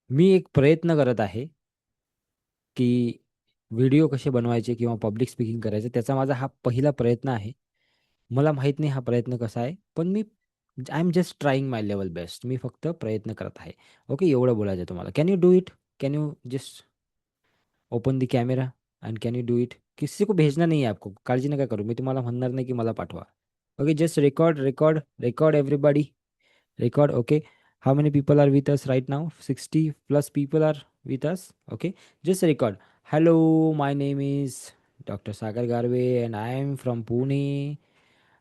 मी एक प्रयत्न करत आहे, की व्हिडिओ कसे बनवायचे किंवा पब्लिक स्पीकिंग करायचं. त्याचा माझा हा पहिला प्रयत्न आहे. मला माहीत नाही हा प्रयत्न कसा आहे, पण मी I am just trying my level best. मी फक्त प्रयत्न करत आहे. ओके, एवढं बोलायचं आहे तुम्हाला. Can you do it? Can you just open the camera and can you do it? किसी को भेजना नहीं है आपको, काळजी नका करू. मी तुम्हाला म्हणणार नाही की मला पाठवा. Okay, just record, record, record everybody. Record. Okay, how many people are with us right now? 60 plus people are with us. Okay, just record. Hello, my name is Dr. Sagar Garve and I am from Pune.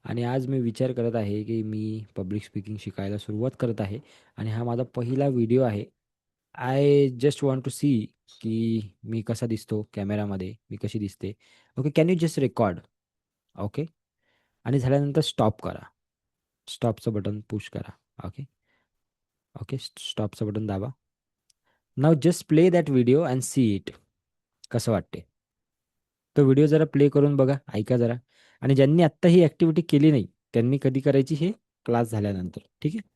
आणि आज मी विचार करत आहे की मी public speaking शिकायला सुरुवात करत आहे आणि हा माझा पहिला व्हिडिओ आहे. I just want to see की मी कसा दिसतो कॅमेरामध्ये, मी कशी दिसते. Okay, can you just record? Okay, आणि झाल्यानंतर स्टॉप करा. स्टॉपचं बटन पुश करा. ओके. ओके, स्टॉपचं बटन दाबा. Now just play that video and see it. कसं वाटते तो व्हिडिओ जरा प्ले करून बघा, ऐका जरा. आणि ज्यांनी आत्ता ही ॲक्टिव्हिटी केली नाही त्यांनी कधी करायची, हे क्लास झाल्यानंतर. ठीक आहे.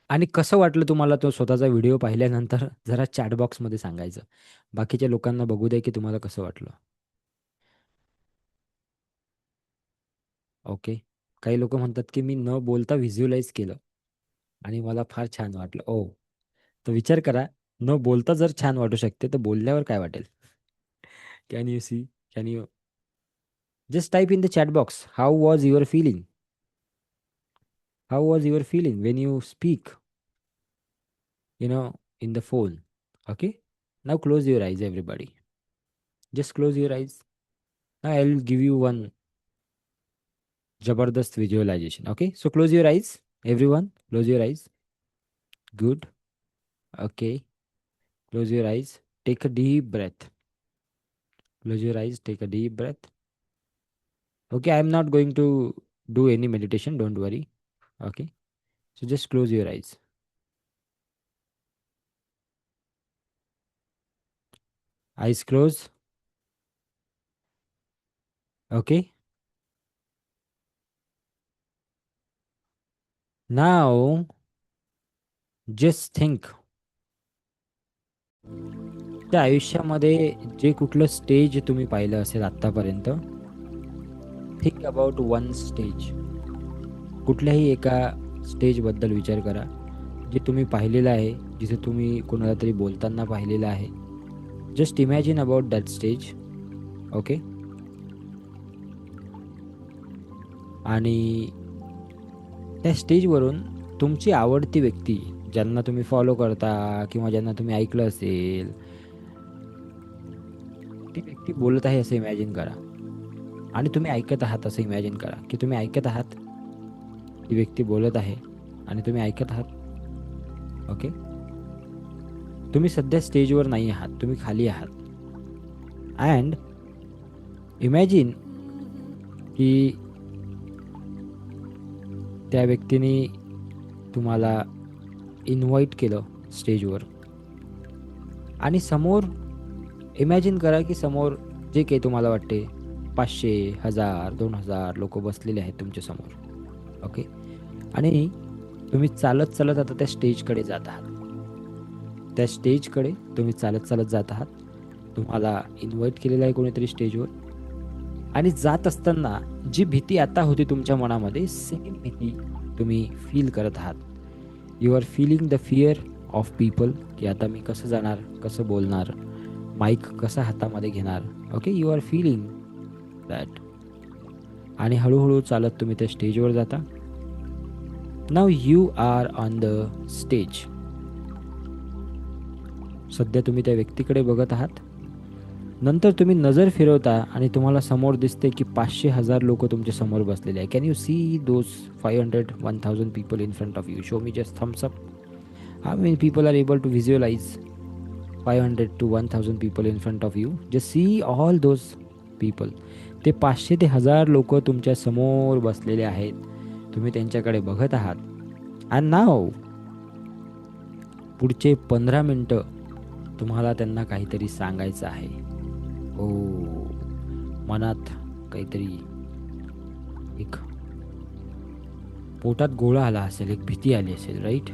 आणि कसं वाटलं तुम्हाला तो स्वतःचा व्हिडिओ पाहिल्यानंतर जरा चॅट बॉक्समध्ये सांगायचं. बाकीच्या लोकांना बघू दे की तुम्हाला कसं वाटलं. ओके. काही लोक म्हणतात की मी न बोलता व्हिज्युअलाइज केलं आणि मला फार छान वाटलं. ओ, तर विचार करा, न बोलता जर छान वाटू शकते तर बोलल्यावर काय वाटेल. Can you see? Can you just type in the chat box, how was your feeling? How was your feeling when you speak, in the phone? Okay. Now close your eyes, everybody. Just close your eyes. Now I'll give you one jabardast visualization. Okay. So close your eyes, everyone. Close your eyes. Good. Okay. Close your eyes. Take a deep breath. Close your eyes. Take a deep breath. Okay. I'm not going to do any meditation. Don't worry. Okay. So just close your eyes. Eyes closed. Okay. Now just think. त्या आयुष्यामध्ये जे कुठलं stage तुम्ही पाहिलं असेल आत्तापर्यंत, think about one stage. कुठल्याही एका स्टेजबद्दल विचार करा जे तुम्ही पाहिलेलं आहे, जिथे तुम्ही कोणाला तरी बोलताना पाहिलेलं आहे. Just imagine about that stage. Okay. आणि त्या स्टेजवरून तुमची आवडती व्यक्ती, ज्यांना तुम्ही फॉलो करता किंवा ज्यांना तुम्ही ऐकलं असेल, ती व्यक्ती बोलत आहे असं इमॅजिन करा. आणि तुम्ही ऐकत आहात असं इमॅजिन करा की तुम्ही ऐकत आहात, ती व्यक्ती बोलत आहे आणि तुम्ही ऐकत आहात. ओके. तुम्ही सध्या स्टेजवर नाही आहात, तुम्ही खाली आहात. अँड इमॅजिन की त्या व्यक्तीने तुम्हाला इन्व्हाइट केलं स्टेजवर, आणि समोर इमॅजिन करा की समोर जे काही तुम्हाला वाटते 500, 1000, 2000 लोक बसलेले आहेत तुमच्या समोर. ओके, आणि तुम्ही चालत चालत आता त्या स्टेजकडे जात आहात. त्या स्टेजकडे तुम्ही चालत चालत जात आहात. तुम्हाला इन्व्हाइट केलेलं आहे कोणीतरी स्टेजवर, आणि जात असताना जी भीती आता होती तुमच्या मनामध्ये, सेम भीती तुम्ही फील करत आहात. You are feeling the fear of people, की आता मी कसं जाणार, कसं बोलणार, माईक कसा हातामध्ये घेणार. Okay, you are feeling that. आणि हळूहळू चालत तुम्ही त्या स्टेजवर जाता. Now you are on the stage. सध्या तुम्ही त्या व्यक्तीकडे बघत आहात. नंतर तुम्ही नजर फिरवता आणि तुम्हाला समोर दिसते की 500, 1000 लोक तुमच्या समोर बसलेले आहे. Can you see those 500, 1000 people in front of you? Show me just thumbs up. How many people are able to visualize 500 to 1000 people in front of you? Just see all those people. ते 500 ते 1000 लोक तुमच्या समोर बसलेले आहेत. तुम्ही त्यांच्याकडे बघत आहात. अँड नाव पुढचे 15 मिनटं तुम्हाला त्यांना काहीतरी सांगायचं आहे. ओ, मनात काहीतरी एक पोटात गोळा आला असेल, एक भीती आली असेल, राईट?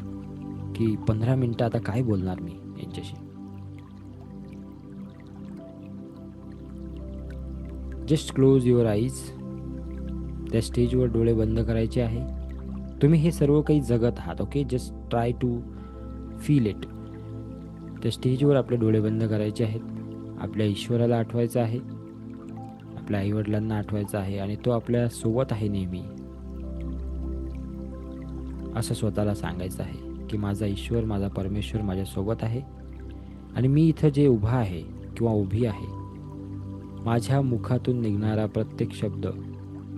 की 15 मिनटं आता काय बोलणार मी यांच्याशी. Just close your eyes. त्या स्टेजवर डोळे बंद करायचे आहे. तुम्ही हे सर्व काही जगत आहात. Okay, just try to feel it. त्या स्टेजवर आपले डोळे बंद करायचे आहेत. आपल्या ईश्वराला आठवायचं आहे, आपल्या आईवडिलांना आठवायचं आहे, आणि तो आपल्या सोबत आहे नेहमी, असं स्वतःला सांगायचं आहे की माझा ईश्वर, माझा परमेश्वर माझ्यासोबत आहे. आणि मी इथं जे उभा आहे किंवा उभी आहे, माझ्या मुखातून निघणारा प्रत्येक शब्द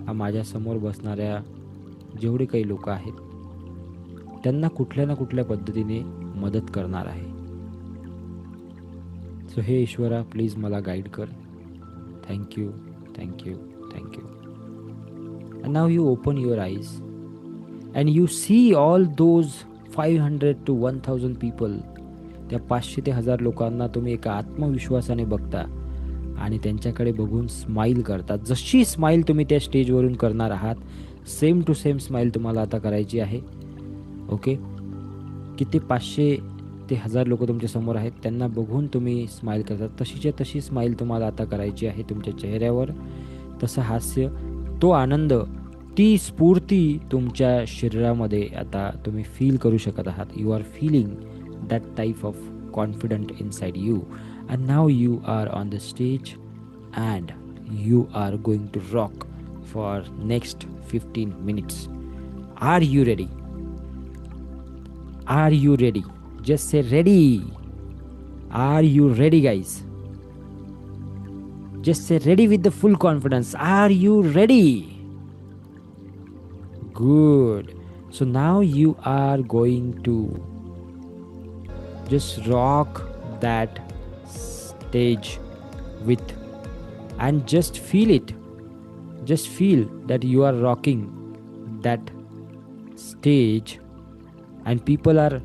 हा माझ्यासमोर बसणाऱ्या जेवढे काही लोक आहेत त्यांना कुठल्या ना कुठल्या पद्धतीने मदत करणार आहे. सो हे ईश्वरा, प्लीज मला गाईड कर. Thank you, thank you, thank you. And now you open your eyes and you see all those 500 to 1000 people. त्या 500 ते 1000 लोकांना तुम्ही एका आत्मविश्वासाने बघता आणि त्यांच्याकडे बघून स्माईल करतात. जशी स्माईल तुम्ही त्या स्टेजवरून करणार आहात, सेम टू सेम स्माईल तुम्हाला आता करायची आहे. ओके, किती 500 ते 1000 लोक तुमच्या समोर आहेत, त्यांना बघून तुम्ही स्माईल करतात. तशीच्या तशी स्माईल तुम्हाला आता करायची आहे तुमच्या चेहऱ्यावर. तसं हास्य, तो आनंद, ती स्फूर्ती तुमच्या शरीरामध्ये आता तुम्ही फील करू शकत आहात. You are feeling that type of confident inside you. And now you are on the stage and you are going to rock for next 15 minutes. Are you ready? Are you ready? Just say ready. Are you ready, guys? Just say ready with the full confidence. Are you ready? Good. So now you are going to just rock that stage with, and just feel it. Just feel that you are rocking that stage and people are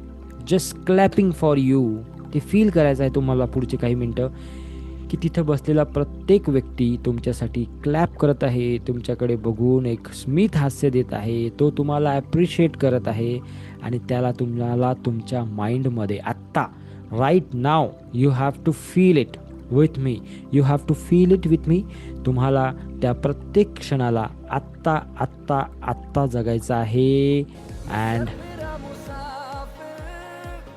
just clapping for you. ते feel करायचं आहे तुम्हाला पुढचे काही मिनटं की तिथं बसलेला प्रत्येक व्यक्ती तुमच्यासाठी क्लॅप करत आहे, तुमच्याकडे बघून एक स्मित हास्य देत आहे, तो तुम्हाला ॲप्रिशिएट करत आहे. आणि त्याला तुम्हाला तुमच्या माइंडमध्ये आत्ता right now you have to feel it with me. You have to feel it with me. तुम्हाला त्या प्रत्येक क्षणाला आत्ता आत्ता आत्ता जगायचं आहे. And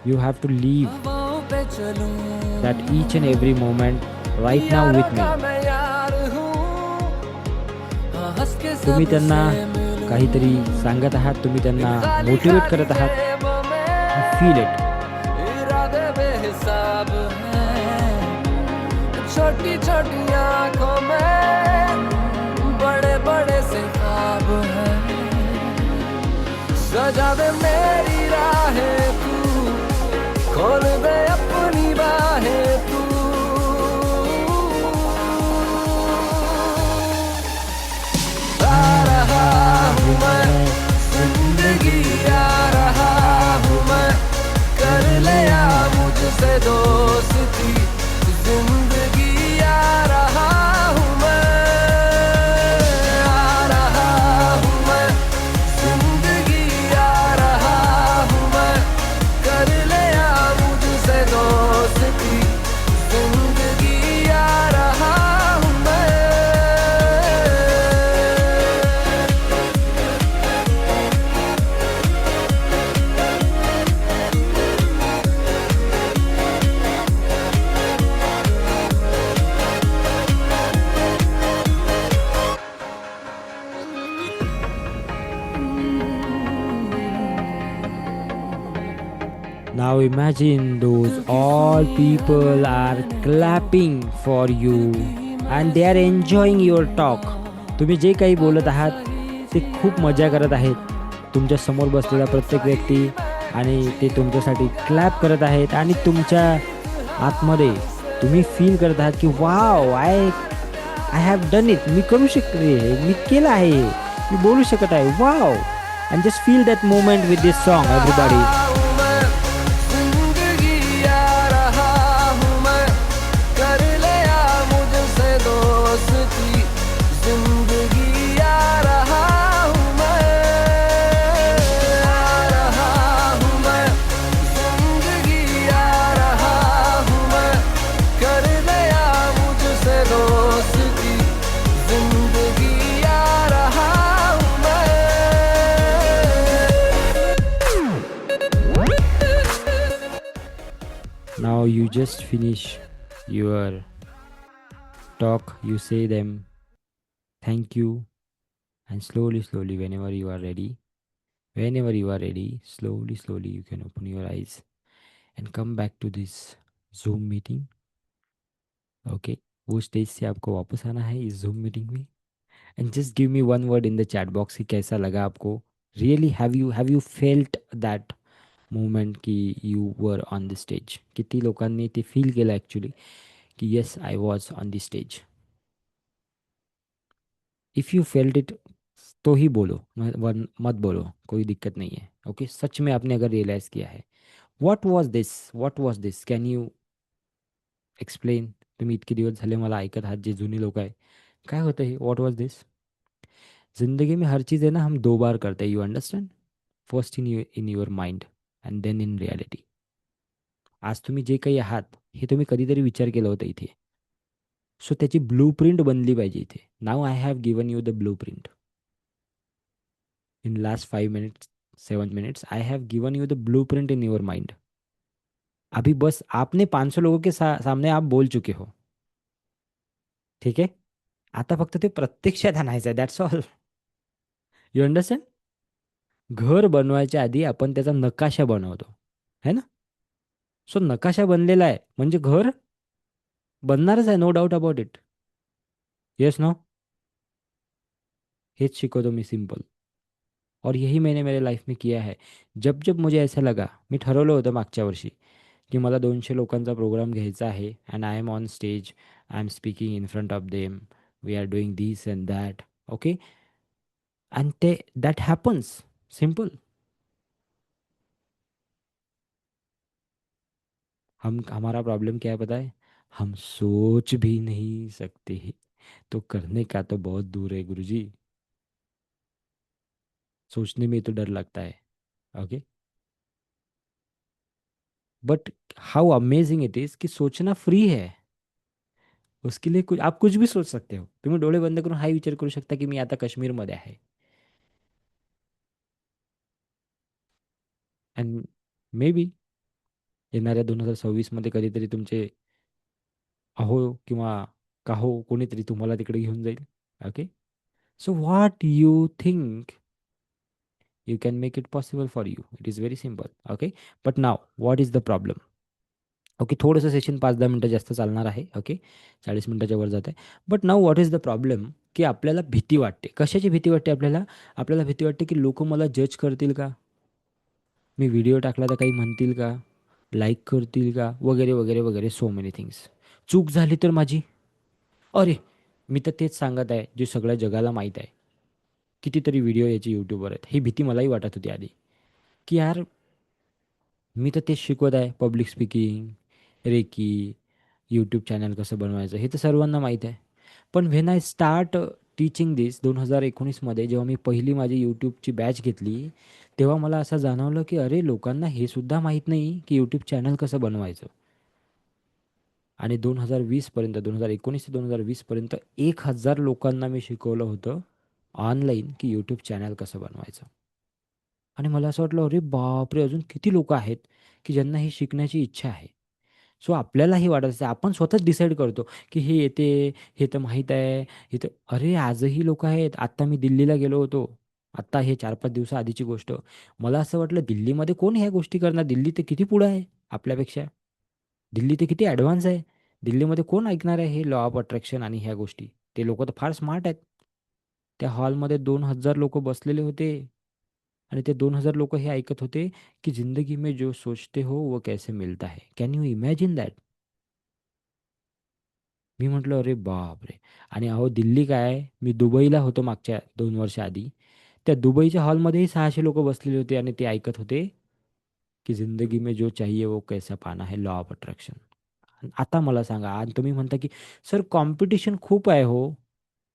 you have to live that each and every moment right now with me. तुम्ही त्यांना काहीतरी सांगत आहात, तुम्ही त्यांना मोटिवेट करत आहात. Feel it. छोटी छोटी आंखों में बड़े बड़े से ख्वाब हैं. सजा दे मेरी राहें तू, खोल दे अपनी दोस्ती जिंदगी आ रहा हूँ मैं, आ रहा हूँ मैं, जिंदगी आ रहा हूँ मैं, कर ले आ मुझसे दोस्ती जिंदगी आ रहा हूँ मैं. Now imagine those all people are clapping for you and they are enjoying your talk. तुम्ही जे काही बोलत आहात ते खूप मजा करत आहेत. तुमच्या समोर बसलेला प्रत्येक व्यक्ती आणि ते तुमच्यासाठी क्लॅप करत आहेत आणि तुमच्या आतमध्ये तुम्ही फील करत आहात की wow I have done it. मी करू शकते, मी केलं आहे, मी बोलू शकत आहे. Wow. And just feel that moment with this song everybody. जिंदगी आ रहा हूँ मैं, कर ले आ मुझसे दोस्ती जिंदगी आ रहा हूँ मैं, आ रहा हूँ मैं, जिंदगी आ रहा हूँ मैं, कर ले आ मुझसे दोस्ती जिंदगी आ रहा हूँ मैं. Now you just finish your talk, you say them thank you, and slowly whenever you are ready, slowly you can open your eyes and come back to this Zoom meeting. Okay, वो stage से आपको वापस आना है इस Zoom meeting में. And just give me one word in the chat box कि कैसा लगा आपको. Really have you felt that moment की you were on the stage. किती लोकांनी ते फील केलं ॲक्च्युली की yes I was on the stage. If you felt it तो ही बोलो, मत बोलो, कोई दिक्कत नहीं है. ओके, सच में आपने अगर रियलाइज़ किया है what was this can you explain. तुम्ही इतके दिवस झाले मला ऐकत आहात जे जुनी लोक आहे, काय होतं हे व्हॉट वॉज दिस. जिंदगी में हर चीज़ है ना हम 2 बार करते हैं. You understand. First in your mind and then in reality. आज तुम्ही जे काही आहात हे तुम्ही कधीतरी विचार केला होता इथे. सो त्याची ब्लूप्रिंट बनली पाहिजे इथे. Now I have given you the blueprint. In last 5 minutes 7 minutes I have given you the blueprint in your mind. अभी बस आपने 500 लोगों के सामने आप बोल चुके हो. ठीक आहे, आता फक्त ते प्रत्यक्षात आणायचं आहे. That's all. You understand. घर बनवायच्या आधी आपण त्याचा नकाशा बनवतो है ना. सो नकाशा बनलेला आहे म्हणजे घर बनणारच आहे. No doubt about it. Yes no. हेच शिकवतो मी सिंपल. और यही मैंने मेरे लाईफ में किया है. जब जब मुझे ऐसा लगा, मी ठरवलं होतं मागच्या वर्षी की मला 200 लोकांचा प्रोग्राम घ्यायचा आहे and I am on stage, I am speaking in front of them, we are doing this and that. Okay, and ते दॅट हॅपन्स. सिंपल. हमारा प्रॉब्लम क्या है पता है. हम सोच भी नहीं सकते हैं तो करने का तो बहुत दूर है गुरुजी. सोचने में तो डर लगता है. Okay, but how amazing it is कि सोचना फ्री है. उसके लिए कुछ आप कुछ भी सोच सकते हो. तुम्ही डोळे बंद करून हाही विचार करू शकता की मी आता काश्मीरमध्ये आहे. अँड मे बी येणाऱ्या 2026 मध्ये कधीतरी तुमचे अहो किंवा काहो कोणीतरी तुम्हाला तिकडे घेऊन जाईल. Okay, so what you think you can make it possible for you. It is very simple. Okay, but now what is the problem. Okay, थोडंसं सेशन 5-10 मिनटं जास्त चालणार आहे. ओके, 40 मिनटाच्या वर जात आहे. But now what is the problem की आपल्याला भीती वाटते. कशाची भीती वाटते आपल्याला. आपल्याला भीती वाटते की लोक मला जज करतील का, मी व्हिडिओ टाकला तर काही म्हणतील का, लाईक करतील का, वगैरे वगैरे वगैरे. So many things. चूक झाली तर माझी, अरे मी तर तेच सांगत आहे जे सगळ्या जगाला माहीत आहे. कितीतरी व्हिडिओ याचे यूट्यूबवर आहेत. ही भीती मलाही वाटत होती आधी की यार मी तर तेच शिकवत आहे, public speaking, reiki, YouTube channel कसं बनवायचं हे तर सर्वांना माहीत आहे. पण when I start teaching this 2019मध्ये जेव्हा मी पहिली माझी यूट्यूबची बॅच घेतली, तेव्हा मला असं जाणवलं की अरे लोकांना हे सुद्धा माहीत नाही की यूट्यूब चॅनल कसं बनवायचं. आणि 2020पर्यंत 2019 ते 2020पर्यंत 1,000 लोकांना मी शिकवलं होतं ऑनलाईन की यूट्यूब चॅनल कसं बनवायचं. आणि मला असं वाटलं अरे बापरे, अजून किती लोक आहेत की ज्यांना ही शिकण्याची इच्छा आहे. सो आपल्यालाही वाटत असते, आपण स्वतःच डिसाईड करतो की हे येते, हे तर माहीत आहे, हे तर अरे आजही लोक आहेत. आत्ता मी दिल्लीला गेलो होतो, आत्ता हे 4-5 दिवसाआधीची गोष्ट. मला असं वाटलं दिल्लीमध्ये कोण ह्या गोष्टी करणार, दिल्ली तर किती पुढं आहे आपल्यापेक्षा, दिल्ली तर किती ॲडव्हान्स आहे. दिल्लीमध्ये कोण ऐकणार आहे हे लॉ ऑफ अट्रॅक्शन आणि ह्या गोष्टी. ते लोक तर फार स्मार्ट आहेत. त्या हॉलमध्ये 2,000 लोक बसलेले होते आणि ते 2,000 लोक हे ऐकत होते की जिंदगी में जो सोचते हो वो कैसे मिलता है. Can you imagine that. मी म्हटलं अरे बापरे. आणि अहो दिल्ली काय, मी दुबईला होतो मागच्या 2 वर्ष आधी. त्या दुबईच्या हॉलमध्येही 600 लोक बसलेले होते आणि ते ऐकत होते की जिंदगी में जो चाहिए वो कैसा पाना है, लॉ ऑफ अट्रॅक्शन. आता मला सांगा, आणि तुम्ही म्हणता की सर कॉम्पिटिशन खूप आहे हो,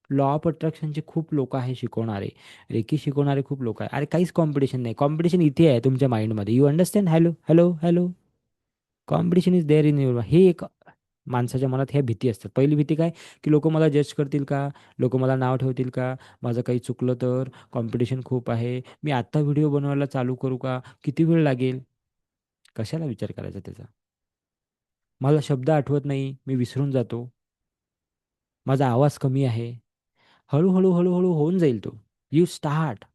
लॉ ऑफ अट्रॅक्शनचे खूप लोक आहे शिकवणारे, रेकी शिकवणारे खूप लोक आहे. अरे काहीच कॉम्पिटिशन नाही, कॉम्पिटिशन इथे आहे तुमच्या माइंडमध्ये. You understand. Hello hello hello. Competition is there in your. हे एक माणसाच्या मनात ह्या भीती असतात. पहिली भीती काय, की लोक मला जज करतील का, लोक मला नाव ठेवतील का, माझं काही चुकलं तर, कॉम्पिटिशन खूप आहे, मी आत्ता व्हिडिओ बनवायला चालू करू का, किती वेळ लागेल. कशाला विचार करायचा त्याचा. मला शब्द आठवत नाही, मी विसरून जातो, माझा आवाज कमी आहे. हळूहळू हळूहळू होऊन जाईल तो. You start.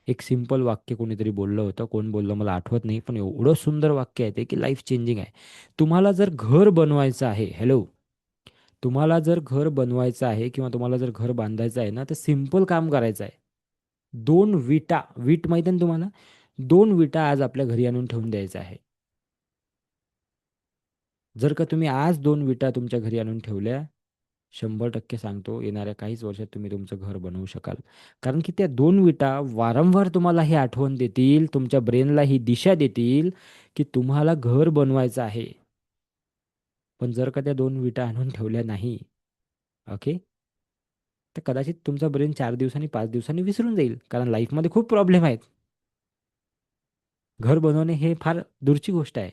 एक सिम्पल वाक्य कोणीतरी बोललं होतं, कोण बोललं मला आठवत नाही, पण एवढं सुंदर वाक्य आहे ते की लाईफ चेंजिंग आहे. तुम्हाला जर घर बनवायचं आहे, हॅलो, तुम्हाला जर घर बनवायचं आहे किंवा तुम्हाला जर घर बांधायचं आहे ना, तर सिम्पल काम करायचं आहे. 2 विटा, वीट माहिती आहे ना तुम्हाला, 2 विटा आज आपल्या घरी आणून ठेवून द्यायचं आहे. जर का तुम्ही आज 2 विटा तुमच्या घरी आणून ठेवल्या, 100% सांगतो येणाऱ्या काहीच वर्षात तुम्ही तुमचं घर बनवू शकाल. कारण की त्या 2 विटा वारंवार तुम्हाला ही आठवण देतील, तुमच्या ब्रेनला ही दिशा देतील की तुम्हाला घर बनवायचं आहे. पण जर का त्या 2 विटा आणून ठेवल्या नाही, ओके, तर कदाचित तुमचा ब्रेन 4 दिवसांनी 5 दिवसांनी विसरून जाईल. कारण लाईफमध्ये खूप प्रॉब्लेम आहेत. घर बनवणे हे फार दूरची गोष्ट आहे.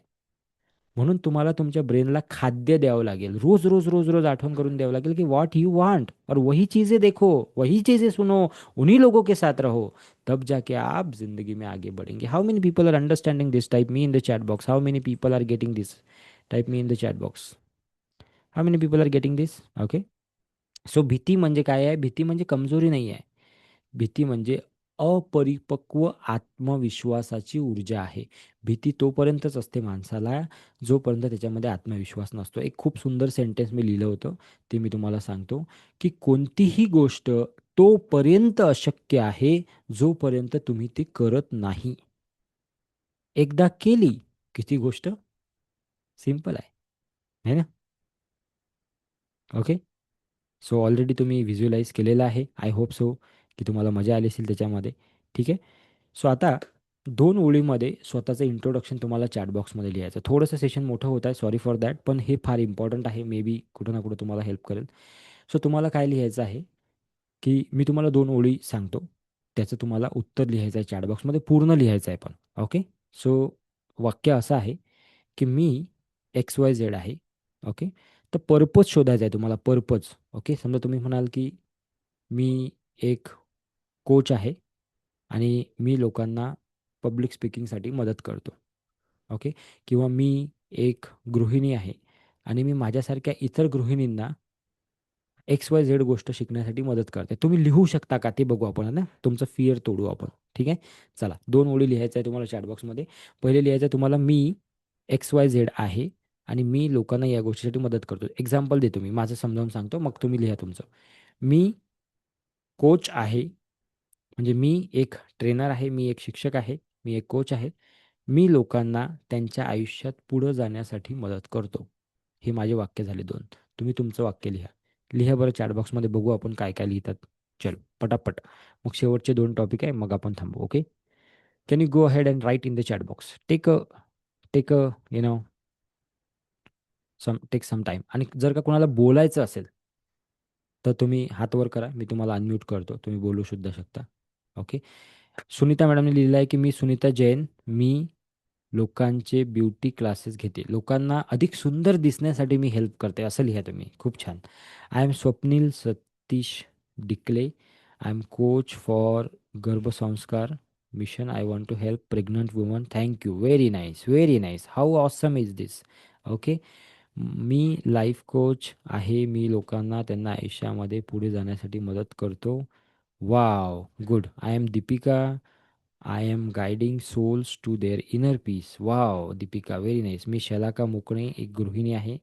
म्हणून तुम्हाला तुमच्या ब्रेनला खाद्य द्यावं लागेल. रोज रोज रोज रोज आठवण करून द्यावं लागेल की व्हॉट यू वांट और वही चीज़ें देखो, वही चीज़ें सुनो, उन्हीं लोगों के साथ रहो, तब जाके आप जिंदगी में आगे बढ़ेंगे. How many people are understanding this? Type me in the chat box. How many people are getting this? Type me in the chat box. How many people are getting this? Okay. So भीती म्हणजे काय आहे? भीती म्हणजे कमजोरी नाही आहे. भीती म्हणजे अपरिपक्व आत्मविश्वासाची ऊर्जा आहे. भीती तोपर्यंतच असते माणसाला जोपर्यंत त्याच्यामध्ये आत्मविश्वास नसतो. एक खूप सुंदर सेंटेन्स मी लिहिलं होतं, ते मी तुम्हाला सांगतो, की कोणतीही गोष्ट तोपर्यंत अशक्य आहे जोपर्यंत तुम्ही ती करत नाही. एकदा केली की ती गोष्ट सिंपल आहे, है ना? ओके. सो ऑलरेडी तुम्ही व्हिज्युअलाइज केलेलं आहे. आय होप सो की तुम्हाला मजा आली असेल त्याच्यामध्ये. ठीक आहे. सो आता 2 ओळीमध्ये स्वतःचं इंट्रोडक्शन तुम्हाला चॅटबॉक्समध्ये लिहायचं. थोडंसं सेशन मोठं होत आहे, सॉरी फॉर दॅट, पण हे फार इम्पॉर्टंट आहे. मे बी कुठं ना कुठं तुम्हाला हेल्प करेल. सो तुम्हाला काय लिहायचं आहे, की मी तुम्हाला 2 ओळी सांगतो, त्याचं तुम्हाला उत्तर लिहायचं आहे चॅटबॉक्समध्ये, पूर्ण लिहायचं आहे पण. ओके. सो वाक्य असं आहे की मी XYZ आहे. ओके. तर पर्पज शोधायचा आहे तुम्हाला, पर्पज. ओके. समजा तुम्ही म्हणाल की मी एक कोच आहे आणि मी लोकांना पब्लिक स्पीकिंगसाठी मदत करतो. ओके. किंवा मी एक गृहिणी आहे आणि मी माझ्यासारख्या इतर गृहिणींना XYZ गोष्ट शिकण्यासाठी मदत करते. तुम्ही लिहू शकता का ते बघू आपण, है ना. तुमचं फिअर तोडू आपण. ठीक आहे. चला 2 ओळी लिहायचं आहे तुम्हाला चॅटबॉक्समध्ये. पहिले लिहायचं आहे तुम्हाला, मी XYZ आहे आणि मी लोकांना या गोष्टीसाठी मदत करतो. एक्झाम्पल देतो मी, माझं समजावून सांगतो, मग तुम्ही लिहा तुमचं. मी कोच आहे, म्हणजे मी एक ट्रेनर आहे, मी एक शिक्षक आहे, मी एक कोच आहे. मी लोकांना त्यांच्या आयुष्यात पुढं जाण्यासाठी मदत करतो. हे माझे वाक्य झाले 2. तुम्ही तुमचं वाक्य लिहा. लिहा बरं चॅटबॉक्समध्ये, बघू आपण काय काय लिहितात. चलो पटापट. मग शेवटचे 2 टॉपिक आहे, मग आपण थांबू. Okay. Can you go ahead and write in the chat box? Take a, take a, you know, take some time. आणि जर का कोणाला बोलायचं असेल तर तुम्ही हात वर करा, मी तुम्हाला अनम्यूट करतो, तुम्ही बोलू सुद्धा शकता. ओके. सुनीता मॅडमने लिहिलं आहे की मी सुनीता जैन, मी लोकांचे ब्युटी क्लासेस घेते, लोकांना अधिक सुंदर दिसण्यासाठी मी हेल्प करते, असं लिहा तुम्ही. खूप छान. I am Swapnil Satish Dikle, I am coach for Garbhsanskar mission, I want to help pregnant woman. Thank you, very nice, very nice, how awesome is this. Okay. मी लाईफ कोच आहे, मी लोकांना त्यांना आयुष्यामध्ये पुढे जाण्यासाठी मदत करतो. Wow, good. I am Deepika, I am guiding souls to their inner peace. Wow Deepika, very nice. मी शलाका मुकणे, एक गृहिणी आहे.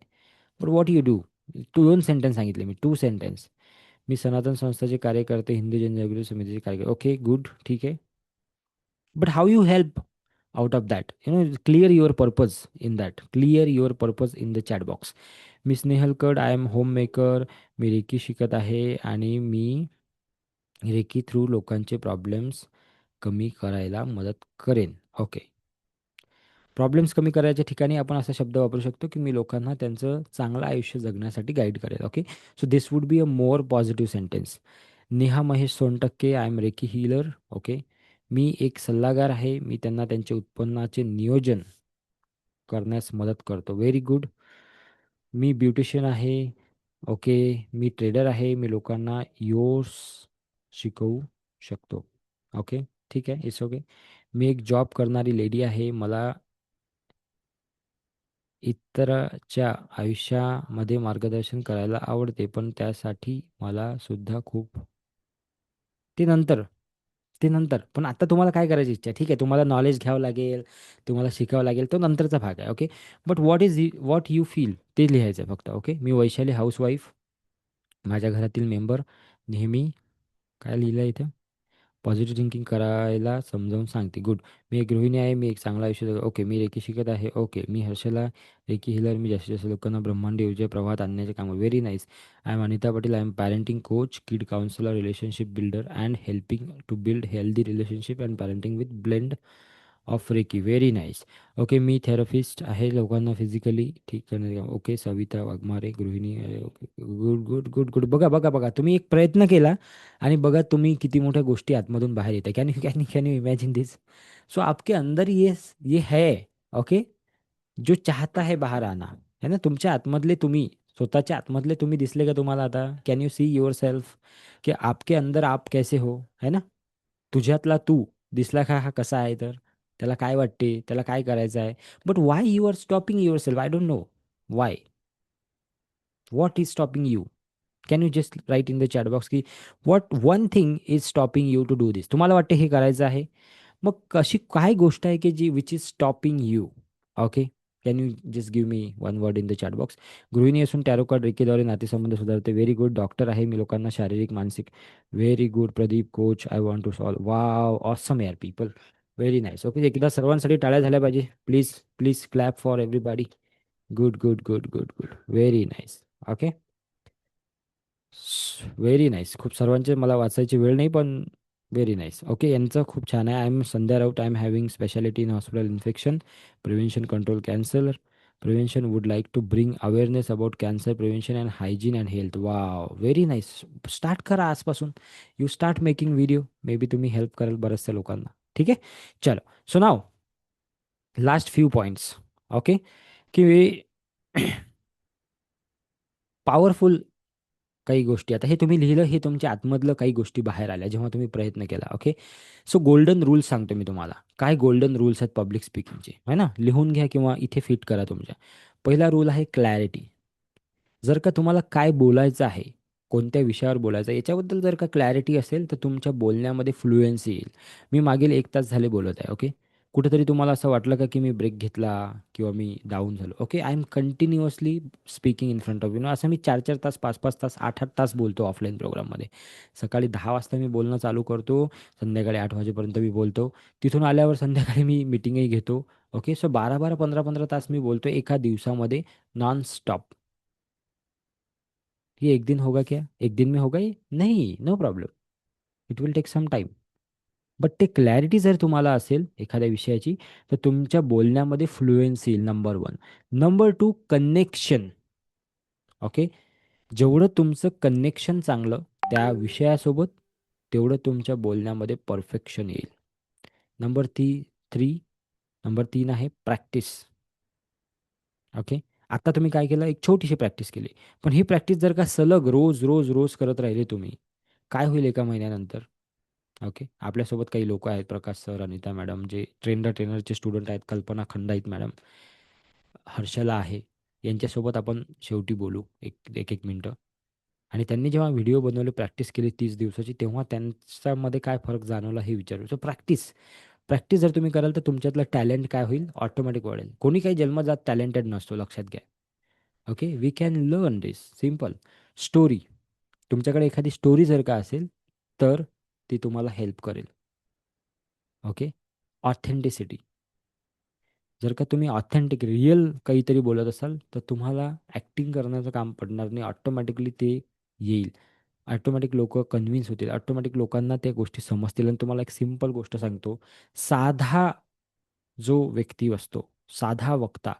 But what you do? 2 sentence सांगितले मी, 2 सेंटेन्स. मी सनातन संस्थेचे कार्यकर्ते, हिंदू जनजागृती समितीचे कार्यकर्ते. ओके, गुड, ठीक आहे. But how you help out of that, clear your purpose in that, clear your purpose in the chat box. मी Snehal Kad, I am home maker, मी रेकी शिकत आहे आणि मी रेकी थ्रू लोकांचे प्रॉब्लेम्स कमी करायला मदत करेन. ओके. प्रॉब्लेम्स कमी करायच्या ठिकाणी आपण असा शब्द वापरू शकतो की मी लोकांना त्यांचं चांगलं आयुष्य जगण्यासाठी गाईड करेल. Okay. So this would be a more positive sentence. Neha Mahesh Sontakke, I am reiki healer. Okay. मी एक सल्लागार आहे, मी त्यांना त्यांचे उत्पन्नाचे नियोजन करण्यास मदत करतो. Very good. मी ब्युटिशियन आहे. ओके. मी ट्रेडर आहे, मी लोकांना योर्स शिकवू शकतो. ओके, ठीक आहे, इट्स ओके. मी एक जॉब करणारी लेडी आहे, मला इतराच्या आयुष्यामध्ये मार्गदर्शन करायला आवडते, पण त्यासाठी मला सुद्धा खूप ते नंतर ते नंतर पण आता तुम्हाला काय करायची इच्छा आहे? ठीक आहे, तुम्हाला नॉलेज घ्यावं लागेल, तुम्हाला शिकावं लागेल, तो नंतरचा भाग आहे. Okay. But what you feel ते लिहायचं आहे फक्त. ओके. मी वैशाली हाऊसवाईफ, माझ्या घरातील मेंबर नेहमी काय लिहिलं आहे इथं, पॉझिटिव्ह थिंकिंग करायला समजावून सांगते. गुड. मी एक गृहिणी आहे, मी एक चांगला आयुष्य ओके. मी रेकी शिकत आहे. ओके. मी हर्षला रेकी हिलर, मी जास्तीत जास्त लोकांना ब्रह्मांड ऊर्जा प्रवाहात आणण्याचे काम. Very nice. I am Anita Patil, I am parenting coach, kid counsellor, relationship builder and helping to build healthy relationship and parenting with blend of reiki. Very nice. Okay. मी थेरपिस्ट आहे, लोकांना फिजिकली ठीक करण्याचे काम. ओके. सविता वाघमारे, गृहिणी आहे. Okay. Good good good good. बघा बघा बघा, तुम्ही एक प्रयत्न केला आणि बघा तुम्ही किती मोठ्या गोष्टी आतमधून बाहेर येतात. Can you imagine this? So आपके अंदर ये है. ओके. जो चाहता है बाहर आना, है ना, तुमच्या आतमधले तुम्ही, स्वतःच्या आतमधले तुम्ही दिसले का तुम्हाला आता? Can you see your self की आपके अंदर आप कैसे हो, है ना? तुझ्यातला तू दिसला का हा कसा आहे, तर त्याला काय वाटते, त्याला काय करायचं आहे. But why you are stopping yourself? I don't know why. What is stopping you? Can you just write in the chat box की what one thing is stopping you to do this? तुम्हाला वाटते हे करायचं आहे, मग कशी काय गोष्ट आहे की जी which is stopping you? Okay. Can you just give me one word in the chat box? गृहिणी असून टॅरो कार्ड रेकीद्वारे नातेसंबंध सुधारते. Very good. डॉक्टर आहे, मी लोकांना शारीरिक मानसिक. Very good. Pradeep coach, I want to solve. Wow, awesome यार पीपल. Very nice. ओके. एकदा सर्वांसाठी टाळ्या झाल्या पाहिजे. Please please clap for everybody. Good good good good good. Very nice. Okay. Very nice. खूप सर्वांचे मला वाचायची वेळ नाही, पण व्हेरी नाईस. ओके. यांचं खूप छान आहे. I am Sandhya Raut, I am having speciality in hospital infection prevention control cancer prevention, would like to bring awareness about cancer prevention and hygiene and health. Wow, very nice. Start करा आजपासून. You start making video, may be तुम्ही help कराल बऱ्याचशा लोकांना. ठीक आहे. चलो. So now last few points. Okay. Key powerful काही गोष्टी, आता हे तुम्ही लिहिलं, हे तुमच्या आतमधलं काही गोष्टी बाहेर आल्या जेव्हा तुम्ही प्रयत्न केला. ओके. सो गोल्डन रूल्स सांगतो मी तुम्हाला. काय गोल्डन रूल्स आहेत पब्लिक स्पीकिंगचे, है ना? लिहून घ्या किंवा इथे फिट करा तुमच्या. पहिला रूल आहे क्लॅरिटी. जर का तुम्हाला काय बोलायचं आहे, कोणत्या विषयावर बोलायचं आहे, याच्याबद्दल जर का क्लॅरिटी असेल तर तुमच्या बोलण्यामध्ये फ्लुएन्सी येईल. मी मागील 1 तास झाले बोलत आहे. ओके. कुठेतरी तुम्हाला असं वाटलं का की मी ब्रेक घेतला किंवा मी डाऊन झालो? Okay. I am continuously speaking in front of असं मी 4-4 तास, 5-5 तास, 8-8 तास बोलतो ऑफलाईन प्रोग्राममध्ये. सकाळी 10 वाजता मी बोलणं चालू करतो, संध्याकाळी 8 वाजेपर्यंत मी बोलतो. तिथून आल्यावर संध्याकाळी मी मिटिंगही घेतो. ओके. सो 12-12, 15-15 तास मी बोलतो एका दिवसामध्ये, नॉन स्टॉप. ये एक दिन होगा क्या? एक दिन में होगा ये? नहीं, no problem. It will take some time. But ते क्लॅरिटी जर तुम्हाला असेल एखाद्या विषयाची, तर तुमच्या बोलण्यामध्ये फ्लुएन्सी येईल. Number one. Number two, connection. Okay. जेवढं तुमचं कनेक्शन चांगलं त्या विषयासोबत, तेवढं तुमच्या बोलण्यामध्ये परफेक्शन येईल. नंबर थ्री नंबर 3 आहे प्रॅक्टिस. ओके. आता तुम्ही काय केलं, एक छोटीशी प्रॅक्टिस केली, पण ही प्रॅक्टिस जर का सलग रोज रोज रोज करत राहिले तुम्ही, काय होईल एका महिन्यानंतर. ओके. आपल्यासोबत काही लोक आहेत, प्रकाश सर, अनिता मॅडम, जे ट्रेनरचे स्टुडंट आहेत, कल्पना खंडाईत मॅडम, हर्षला आहे, यांच्यासोबत आपण शेवटी बोलू एक एक एक मिनटं. आणि त्यांनी जेव्हा व्हिडिओ बनवले, प्रॅक्टिस केली 30 दिवसाची, तेव्हा त्यांच्यामध्ये काय फरक जाणवला हे विचारू. So practice. प्रॅक्टिस जर तुम्ही कराल तर तुमच्यातलं टॅलेंट काय होईल, ऑटोमॅटिक वाढेल. कोणी काही जन्मजात टॅलेंटेड नसतो, लक्षात घ्या. Okay. We can learn this. Simple. Story. तुमच्याकडे एखादी स्टोरी जर का असेल, तर ती तुम्हाला हेल्प करेल. ओके. ऑथेंटिसिटी. जर का तुम्ही ऑथेंटिक रिअल काहीतरी बोलत असाल, तर तुम्हाला ॲक्टिंग करण्याचं काम पडणार नाही, ऑटोमॅटिकली ते येईल. ऑटोमॅटिक लोक कन्व्हिन्स होतील, ऑटोमॅटिक लोकांना त्या गोष्टी समजतील. आणि तुम्हाला एक सिम्पल गोष्ट सांगतो, साधा जो व्यक्ती असतो, साधा वक्ता,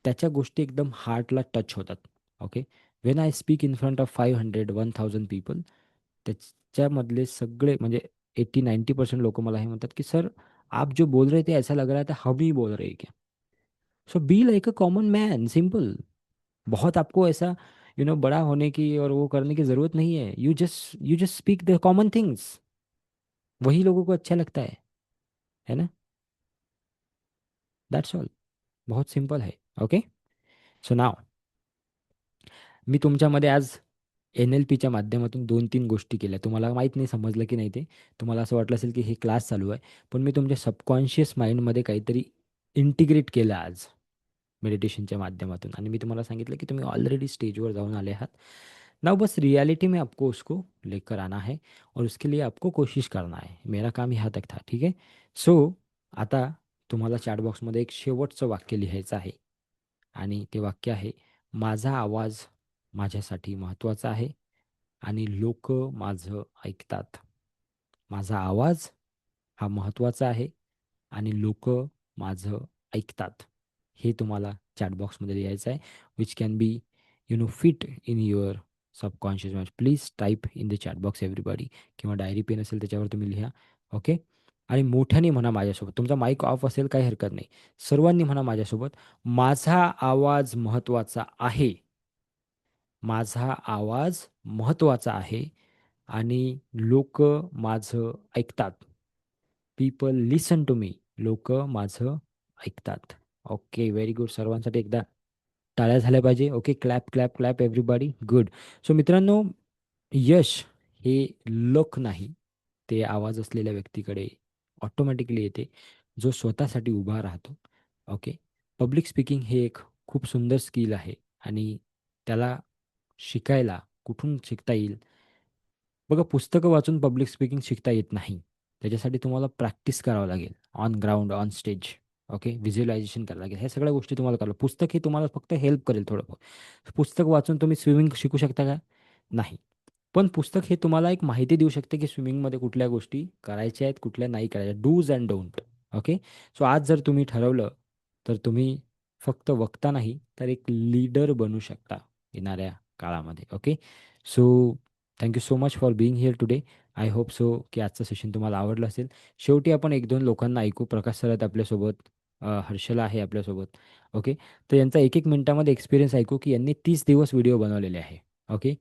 त्याच्या गोष्टी एकदम हार्टला टच होतात. Okay. When I speak in front of 500-1000 people, त्याच्यामधले सगळे म्हणजे 80-90% लोक मला हे म्हणतात की सर, आप जो बोल रहे थे ऐसा लग रहा था हम ही बोल रहे हैं क्या. So be like a common man, simple. बहुत आपको ऐसा बड़ा होने की और वो करने की ज़रूरत नहीं है. You just speak the common things. वही लोगों को अच्छा लगता है ना. That's all. बहुत सिंपल है. ओके. सो नाव मी तुमच्यामध्ये आज NLPच्या माध्यमातून 2-3 गोष्टी केल्या. तुम्हाला माहीत नाही समजलं की नाही ते. तुम्हाला असं वाटलं असेल की हे क्लास चालू आहे. पण मी तुमच्या सबकॉन्शियस माइंडमध्ये काहीतरी इंटिग्रेट केलं आज मेडिटेशनच्या माध्यमातून. आणि मी तुम्हाला सांगितलं कि तुम्ही ऑलरेडी स्टेजवर जाऊन आले आहात. नाउ बस रियलिटी में आपको उसको लेकर आना है और उसके लिए आपको कोशिश करना है. मेरा काम यहाँ तक था. ठीक है. सो आता तुम्हाला चॅट बॉक्समध्ये एक शेवटचं वाक्य लिहायचं आहे. आणि ते वाक्य आहे, माझा आवाज माझ्यासाठी महत्त्वाचा आहे आणि लोक माझं ऐकतात. माझा आवाज हा महत्त्वाचा आहे आणि लोक माझं ऐकतात. हे तुम्हाला चॅटबॉक्समध्ये लिहायचं आहे. Which can be fit in your subconscious mind. Please type in the chatbox everybody. किंवा डायरी पेन असेल त्याच्यावर तुम्ही लिहा. ओके. आणि मोठ्याने म्हणा माझ्यासोबत. तुमचा माईक ऑफ असेल काही हरकत नाही. सर्वांनी म्हणा माझ्यासोबत, माझा आवाज महत्त्वाचा आहे. माझा आवाज महत्त्वाचा आहे आणि लोक माझं ऐकतात. People listen to me. लोक माझं ऐकतात. ओके. Very good. सर्वांसाठी एकदा टाळ्या झाल्या पाहिजे. Okay. Clap clap clap everybody. Good. So मित्रांनो, यश हे लक नाही, ते आवाज असलेल्या व्यक्तीकडे ऑटोमॅटिकली येते, जो स्वतःसाठी उभा राहतो. ओके. पब्लिक स्पीकिंग हे एक खूप सुंदर स्किल आहे आणि त्याला शिकायला कुठून शिकता येईल. बघा, पुस्तकं वाचून पब्लिक स्पीकिंग शिकता येत नाही. त्याच्यासाठी तुम्हाला प्रॅक्टिस करावं लागेल, on ground, on stage. Okay. Visualisation करावं लागेल. ह्या सगळ्या गोष्टी तुम्हाला करावं. पुस्तक हे तुम्हाला फक्त हेल्प करेल थोडं. पुस्तक वाचून तुम्ही स्विमिंग शिकू शकता का? नाही. पण पुस्तक हे तुम्हाला एक माहिती देऊ शकते की स्विमिंगमध्ये कुठल्या गोष्टी करायच्या आहेत, कुठल्या नाही करायच्या. Dos and don't. Okay. So आज जर तुम्ही ठरवलं, तर तुम्ही फक्त वक्ता नाही, तर एक लीडर बनू शकता येणाऱ्या काळामध्ये. Okay. So thank you so much for being here today. I hope so की आजचं सेशन तुम्हाला आवडलं असेल. शेवटी आपण 1-2 लोकांना ऐकू. प्रकाश सर आहेत आपल्यासोबत, हर्षला आहे आपल्यासोबत. ओके. तर यांचा 1-1 मिनिटामध्ये एक्सपिरियन्स ऐकू की यांनी 30 दिवस व्हिडिओ बनवलेले आहे. ओके.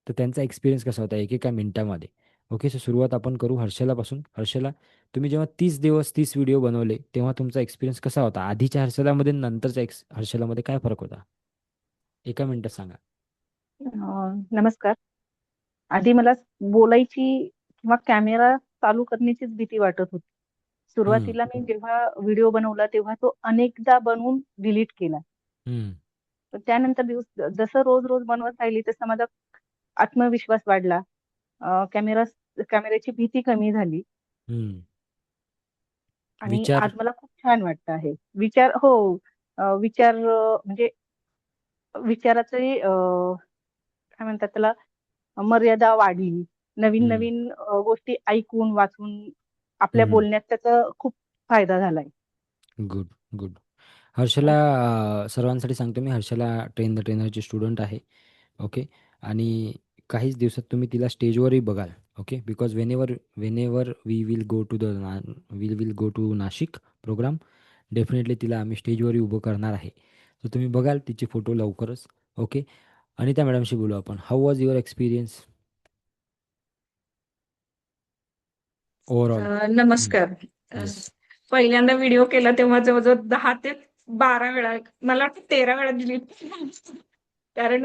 तर त्यांचा एक्सपिरियन्स कसा होता एकेका मिनिटामध्ये. ओके. सो सुरुवात आपण करू हर्षलापासून. हर्षला, तुम्ही जेव्हा 30 दिवस 30 व्हिडिओ बनवले, तेव्हा तुमचा एक्सपिरियन्स कसा होता? आधीच्या हर्षलामध्ये आणि नंतरच्या हर्षलामध्ये काय फरक होता? एका मिनिटात सांगा. नमस्कार. आधी मला बोलायची किंवा कॅमेरा चालू करण्याचीच भीती वाटत होती. हम्म, सुरुवातीला मी जेव्हा व्हिडिओ बनवला तेव्हा तो अनेकदा बनवून डिलीट केला. हम्म, पण त्यानंतर जसं रोज रोज बनवत राहिली तसा माझा आत्मविश्वास वाढला. कॅमेऱ्याची भीती कमी झाली हम्म. आणि विचार. आज मला खूप छान वाटतं आहे. विचार म्हणजे विचाराचे काय म्हणतात त्याला, मर्यादा वाढली. नवीन हम्म, नवीन गोष्टी ऐकून वाचून आपल्या बोलण्यात त्याचा खूप फायदा झालाय. Good, good. हर्षला सर्वांसाठी सांगतो मी, हर्षला ट्रेन द ट्रेनरची स्टुडंट आहे. ओके. आणि काहीच दिवसात तुम्ही तिला स्टेजवरही बघाल. Okay. Because whenever we will go to will go to Nashik programme, definitely तिला आम्ही स्टेजवरही उभं करणार आहे. तर तुम्ही बघाल तिचे फोटो लवकरच. ओके. अनिता मॅडमशी बोलू आपण. How was your experience overall? नमस्कार. अ, येस. पहिल्यांदा व्हिडिओ केला तेव्हा जवळजवळ 10 ते 12 वेळा, मला वाटतं 13 वेळा डिलीट कारण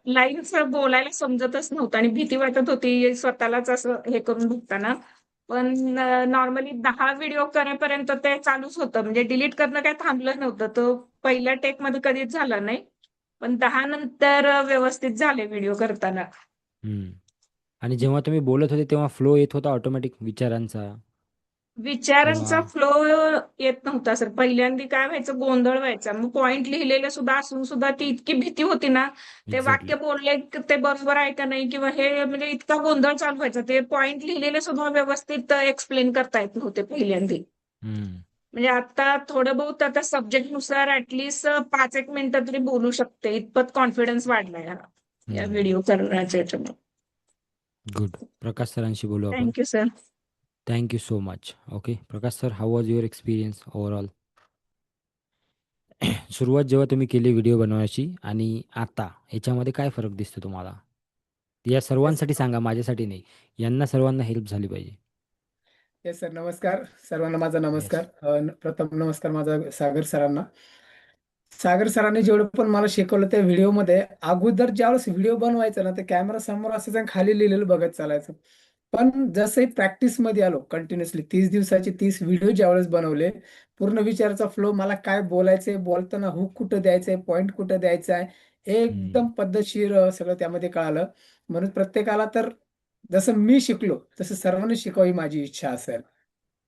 लाईव्ह बोलायला समजतच नव्हतं आणि भीती वाटत होती स्वतःलाच असं हे करून बघताना. पण नॉर्मली 10 व्हिडिओ करेपर्यंत ते चालूच होतं, म्हणजे डिलीट करणं काही थांबलं नव्हतं. तो पहिल्या टेकमध्ये कधीच झाला नाही, पण 10 नंतर व्यवस्थित झाले व्हिडिओ करताना. आणि जेव्हा तुम्ही बोलत होते तेव्हा फ्लो येत होता ऑटोमॅटिक विचारांचा विचारांचा किंवा फ्लो येत नव्हता सर. पहिल्यांदा काय व्हायचं, गोंधळ व्हायचा. मग पॉइंट लिहिलेले सुद्धा असून सुद्धा ती इतकी भीती होती ना, ते एक्झॅक्टली. वाक्य बोलले की ते बरोबर आहे का नाही, किंवा हे म्हणजे इतका गोंधळ चालू व्हायचा. ते पॉइंट लिहिलेले सुद्धा व्यवस्थित एक्सप्लेन करता येत नव्हते पहिल्यांदा. म्हणजे आता थोडं बहुत आता सब्जेक्टनुसार ऍटलिस्ट 5 एक मिनिटं तरी बोलू शकते, इतपत कॉन्फिडन्स वाढलाय या व्हिडिओ करण्याच्या याच्यामुळे. गुड. प्रकाश सरांशी बोलू आपण. Thank you sir. Thank you so much. Okay. Prakash sir, how was your experience overall? सुरुवात जेव्हा तुम्ही केली व्हिडिओ बनवायची आणि आता याच्यामध्ये काय फरक दिसतो तुम्हाला? या येस सर्वांसाठी सांगा, माझ्यासाठी नाही. यांना सर्वांना हेल्प झाली पाहिजे. येस सर, नमस्कार सर्वांना. माझा येस. नमस्कार. प्रथम नमस्कार माझा सागर सरांना. सागर सरांनी जेवढं पण मला शिकवलं त्या व्हिडिओमध्ये, अगोदर ज्यावेळेस व्हिडिओ बनवायचा ना, ते कॅमेरा समोर असायचं आणि खाली लिहिलेलं बघत चालायचं. पण जसंही प्रॅक्टिसमध्ये आलो, कंटिन्युअसली 30 दिवसाचे 30 व्हिडिओ ज्यावेळेस बनवले, पूर्ण विचाराचा फ्लो, मला काय बोलायचंय, बोलताना हुक कुठं द्यायचंय, पॉईंट कुठं द्यायचा आहे, एकदम पद्धतशीर सगळं त्यामध्ये कळालं. म्हणून प्रत्येकाला तर जसं मी शिकलो तसं सर्वांनी शिकावी माझी इच्छा असेल.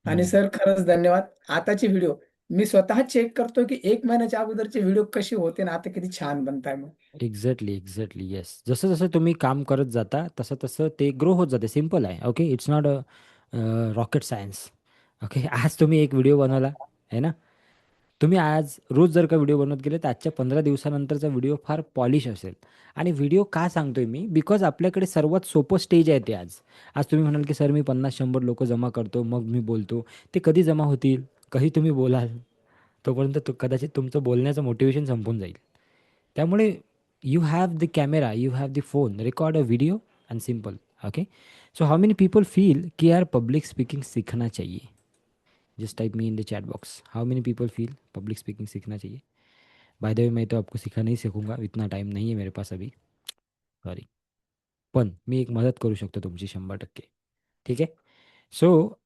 आणि सर खरंच धन्यवाद. आताचे व्हिडिओ मी स्वतः चेक करतो की 1 महिन्याच्या अगोदरचे व्हिडिओ कसे होते आणि आता किती छान बनताय मग. Exactly, exactly. येस. जसं जसं तुम्ही काम करत जाता तसं तसं ते ग्रो होत जाते. सिम्पल आहे. Okay. It's not a rocket science. Okay. आज तुम्ही एक व्हिडिओ बनवला आहे ना, तुम्ही आज रोज जर का व्हिडिओ बनवत गेले तर आजच्या 15 दिवसानंतरचा व्हिडिओ फार पॉलिश असेल. आणि व्हिडिओ का सांगतोय मी, बिकॉज आपल्याकडे सर्वात सोपं स्टेज आहे ते आज. आज तुम्ही म्हणाल की सर मी 50-100 लोक जमा करतो मग मी बोलतो. ते कधी जमा होतील, कधी तुम्ही बोलाल, तोपर्यंत कदाचित तुमचं बोलण्याचं मोटिवेशन संपून जाईल. त्यामुळे you have the camera, you have the phone, record a video end simple. Okay. So how many people feel कि यार पब्लिक स्पीकिंग सीखना चाहिए? Just type me in the chat box, how many people feel public speaking सीखना चाहिए? By the way, मैं तो आपको सिखा नहीं सकूंगा, इतना टाइम नहीं है मेरे पास अभी, सॉरी. पण मी एक मदत करू शकतो तुमची 100%. ठीक आहे. सो